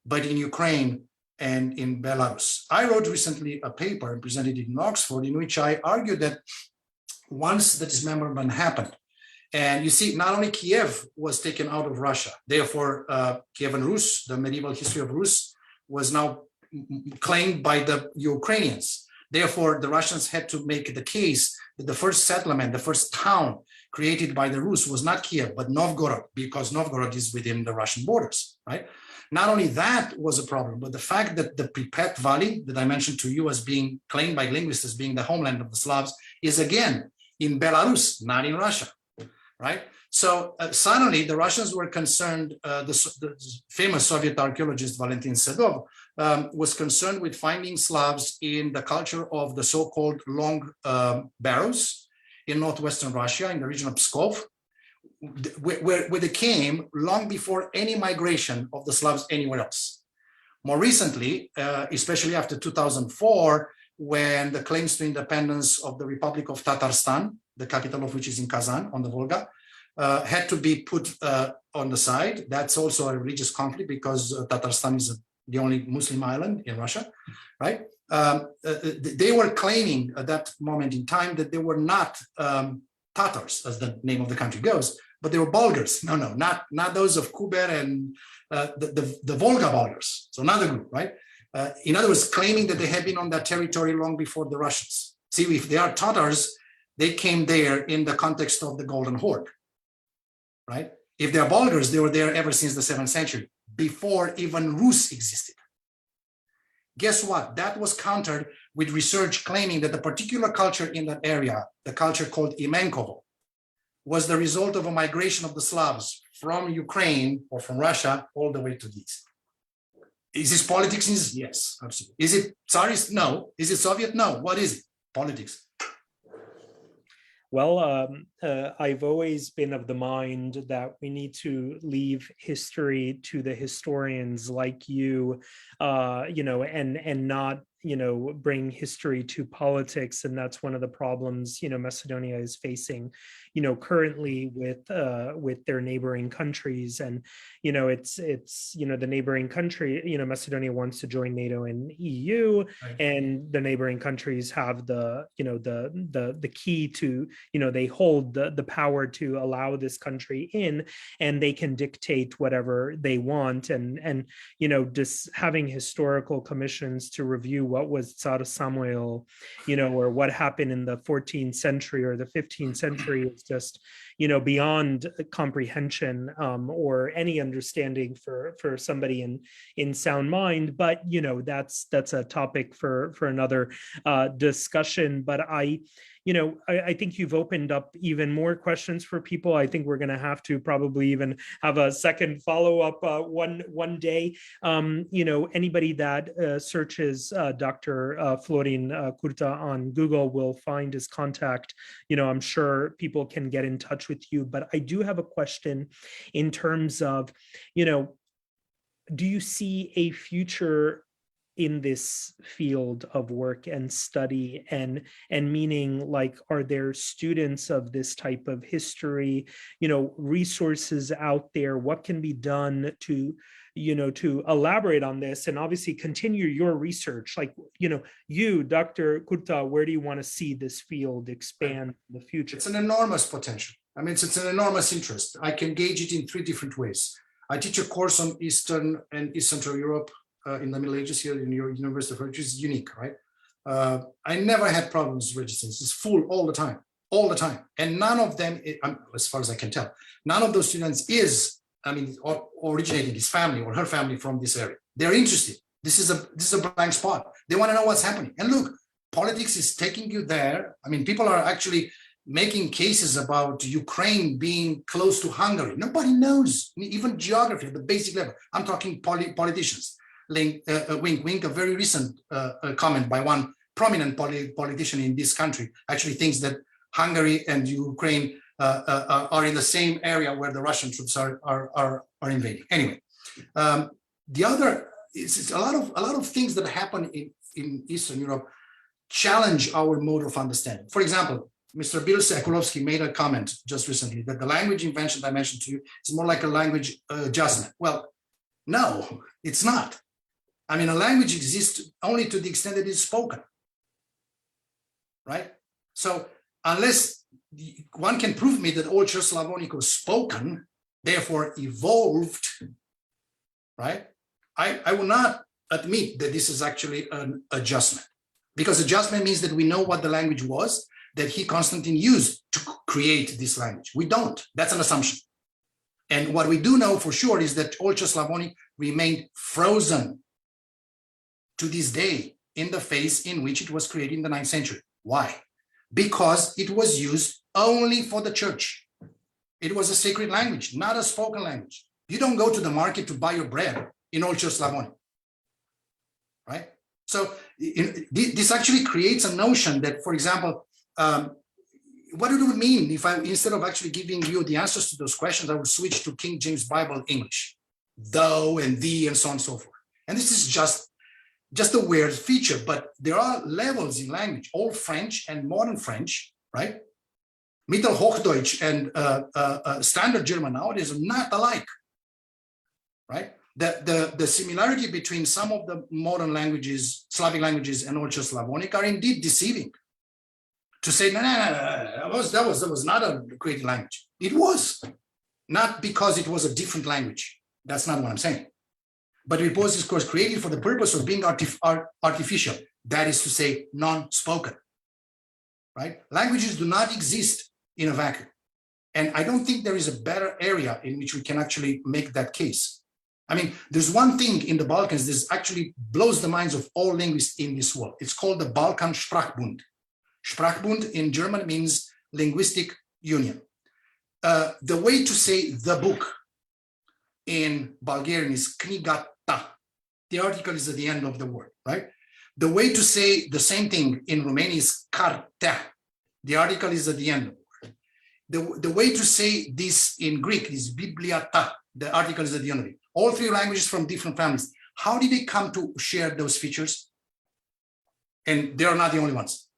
but in Ukraine and in Belarus. I wrote recently a paper and presented it in Oxford, in which I argued that once the dismemberment happened, and you see, not only Kiev was taken out of Russia, therefore Kievan Rus, the medieval history of Rus, was now claimed by the Ukrainians. Therefore, the Russians had to make the case that the first settlement, the first town created by the Rus was not Kiev, but Novgorod, because Novgorod is within the Russian borders, right? Not only that was a problem, but the fact that the Pripyat Valley that I mentioned to you as being claimed by linguists as being the homeland of the Slavs is again in Belarus, not in Russia, right? So suddenly the Russians were concerned, the famous Soviet archaeologist Valentin Sedov was concerned with finding Slavs in the culture of the so-called long barrows in northwestern Russia, in the region of Pskov, where they came long before any migration of the Slavs anywhere else. More recently, especially after 2004, when the claims to independence of the Republic of Tatarstan, the capital of which is in Kazan on the Volga, had to be put on the side. That's also a religious conflict because Tatarstan is the only Muslim island in Russia, right? They were claiming at that moment in time that they were not Tatars, as the name of the country goes, but they were Bulgars. No, not those of Kuber and the Volga Bulgars. So another group, right? In other words, claiming that they had been on that territory long before the Russians. See, if they are Tatars, they came there in the context of the Golden Horde, right? If they are Bulgars, they were there ever since the 7th century, before even Rus existed. Guess what? That was countered with research claiming that the particular culture in that area, the culture called Imenkovo, was the result of a migration of the Slavs from Ukraine or from Russia all the way to the east. Is this politics? Yes, absolutely. Is it Tsarist? No. Is it Soviet? No. What is it? Politics. Well, I've always been of the mind that we need to leave history to the historians like you, and not, bring history to politics. And that's one of the problems, Macedonia is facing, currently with their neighboring countries. And it's the neighboring country, Macedonia wants to join NATO and EU, Right. and the neighboring countries have the key to, they hold the power to allow this country in, and they can dictate whatever they want. And just having historical commissions to review what was Tsar Samuel, or what happened in the 14th century or the 15th century is just, beyond comprehension, or any understanding for somebody in sound mind. But that's a topic for another discussion. But I think you've opened up even more questions for people. I think we're going to have to probably even have a second follow-up one day. Anybody that searches Dr. Florin Curta on Google will find his contact. I'm sure people can get in touch with you. But I do have a question in terms of, do you see a future in this field of work and study, and meaning, like, are there students of this type of history, resources out there? What can be done to elaborate on this and obviously continue your research? Like, you, Dr. Kurta, where do you want to see this field expand in the future? It's an enormous potential. I mean, it's an enormous interest. I can gauge it in 3 different ways. I teach a course on Eastern and East Central Europe in the Middle Ages here in your University of which is unique, right? I never had problems registering. It's full all the time. And none of them, as far as I can tell, none of those students is, originating his family or her family from this area. They're interested. This is a blank spot. They want to know what's happening. And look, politics is taking you there. I mean, people are actually making cases about Ukraine being close to Hungary. Nobody knows, even geography at the basic level. I'm talking politicians. Wink, a very recent comment by one prominent politician in this country actually thinks that Hungary and Ukraine are in the same area where the Russian troops are invading. Anyway, the other is a lot of things that happen in Eastern Europe challenge our mode of understanding. For example, Mr. Koloski made a comment just recently that the language invention that I mentioned to you is more like a language adjustment. Well, no, it's not. I mean, a language exists only to the extent that it's spoken, right? So unless one can prove me that Old Church Slavonic was spoken, therefore evolved, right? I will not admit that this is actually an adjustment, because adjustment means that we know what the language was that he, Constantine, used to create this language. We don't. That's an assumption. And what we do know for sure is that Old Church Slavonic remained frozen to this day in the phase in which it was created in the 9th century. Why? Because it was used only for the church. It was a sacred language, not a spoken language. You don't go to the market to buy your bread in Old Church Slavonic, right? So this actually creates a notion that, for example, what it would mean if I, instead of actually giving you the answers to those questions, I would switch to King James Bible English, thou and thee and so on and so forth. And this is just a weird feature, but there are levels in language. Old French and modern French, right? Mittelhochdeutsch and Standard German nowadays are not alike, right? The similarity between some of the modern languages, Slavic languages, and Old Church Slavonic are indeed deceiving. To say, no, that was not a created language. It was, not because it was a different language. That's not what I'm saying. But it was, of course, created for the purpose of being artificial. That is to say, non-spoken, right? Languages do not exist in a vacuum. And I don't think there is a better area in which we can actually make that case. I mean, there's one thing in the Balkans that actually blows the minds of all linguists in this world. It's called the Balkan Sprachbund. Sprachbund in German means linguistic union. The way to say the book in Bulgarian is knigata. The article is at the end of the word, right? The way to say the same thing in Romanian is cartea. The article is at the end of the word. The way to say this in Greek is bibliata. The article is at the end of it. All three languages from different families. How did they come to share those features? And they are not the only ones.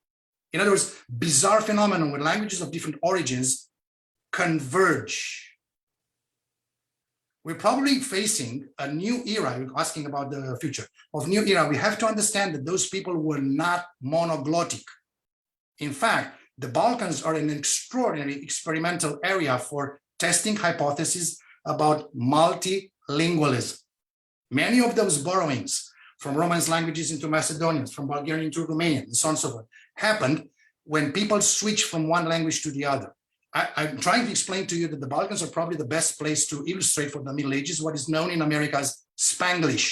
In other words, bizarre phenomenon where languages of different origins converge. We're probably facing a new era. You're asking about the future of new era. We have to understand that those people were not monoglottic. In fact, the Balkans are an extraordinary experimental area for testing hypotheses about multilingualism. Many of those borrowings from Romance languages into Macedonian, from Bulgarian to Romanian, and so on and so forth, happened when people switch from one language to the other. I'm trying to explain to you that the Balkans are probably the best place to illustrate for the Middle Ages what is known in America as Spanglish.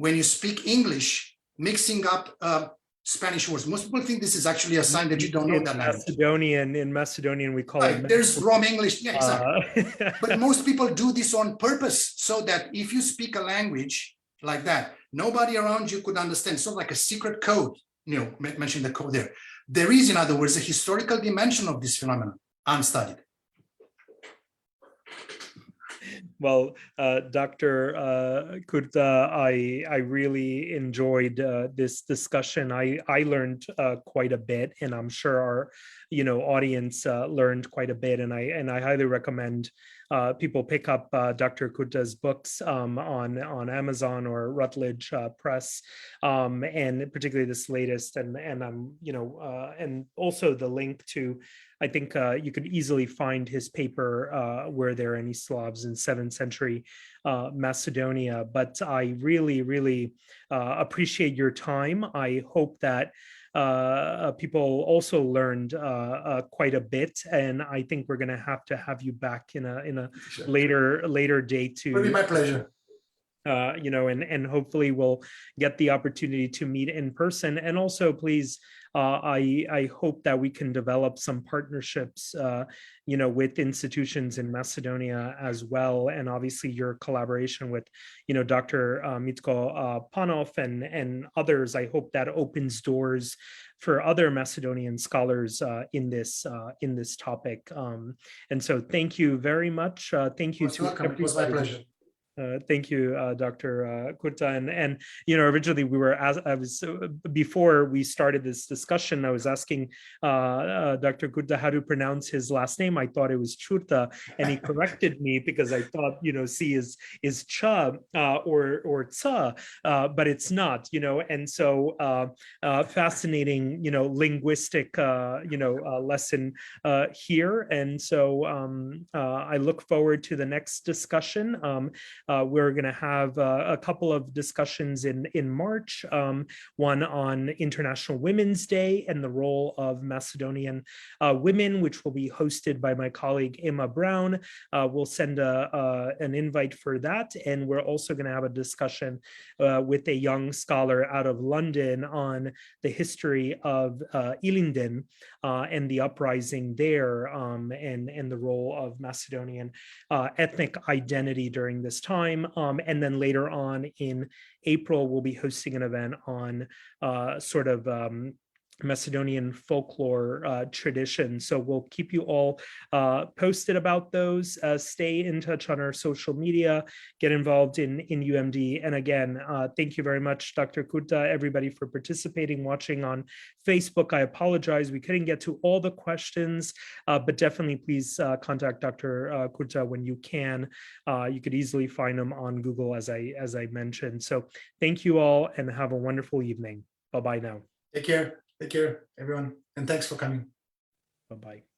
When you speak English, mixing up Spanish words. Most people think this is actually a sign that you don't know that language. In Macedonian, we call it. There's Rom English. Yeah, exactly. Uh, But most people do this on purpose so that if you speak a language like that, nobody around you could understand. It's sort of like a secret code, you know, mentioning the code there. There is, in other words, a historical dimension of this phenomenon, unstudied. Well, Dr. Curta, I really enjoyed this discussion. I learned quite a bit, and I'm sure our audience learned quite a bit. And I highly recommend people pick up Dr. Curta's books on Amazon or Routledge Press, and particularly this latest. And and also the link to. I think you could easily find his paper, Were There Any Slavs in 7th Century Macedonia? But I really, really appreciate your time. I hope that people also learned quite a bit, and I think we're going to have you back in a Sure. later date to. It'll be my pleasure. And hopefully we'll get the opportunity to meet in person. And also, please, I hope that we can develop some partnerships, with institutions in Macedonia as well. And obviously your collaboration with, Dr. Mitko Panov and others, I hope that opens doors for other Macedonian scholars in this topic. And so thank you very much. Thank you to welcome. It was my pleasure. Thank you, Dr. Curta. And originally before we started this discussion, I was asking Dr. Curta how to pronounce his last name. I thought it was Curta, and he corrected me because I thought, C is cha or tsa, but it's not, and so fascinating, linguistic, lesson here. And so I look forward to the next discussion. We're going to have a couple of discussions in March, one on International Women's Day and the role of Macedonian women, which will be hosted by my colleague Emma Brown. We'll send an invite for that. And we're also going to have a discussion with a young scholar out of London on the history of Ilinden and the uprising there, and the role of Macedonian ethnic identity during this time. And then later on in April, we'll be hosting an event on Macedonian folklore tradition. So we'll keep you all posted about those. Stay in touch on our social media, get involved in UMD. And again, thank you very much, Dr. Curta, everybody for participating, watching on Facebook. I apologize, we couldn't get to all the questions, but definitely please contact Dr. Curta when you can. You could easily find him on Google, as I mentioned. So thank you all and have a wonderful evening. Bye-bye now. Take care. Take care, everyone. And thanks for coming. Bye-bye.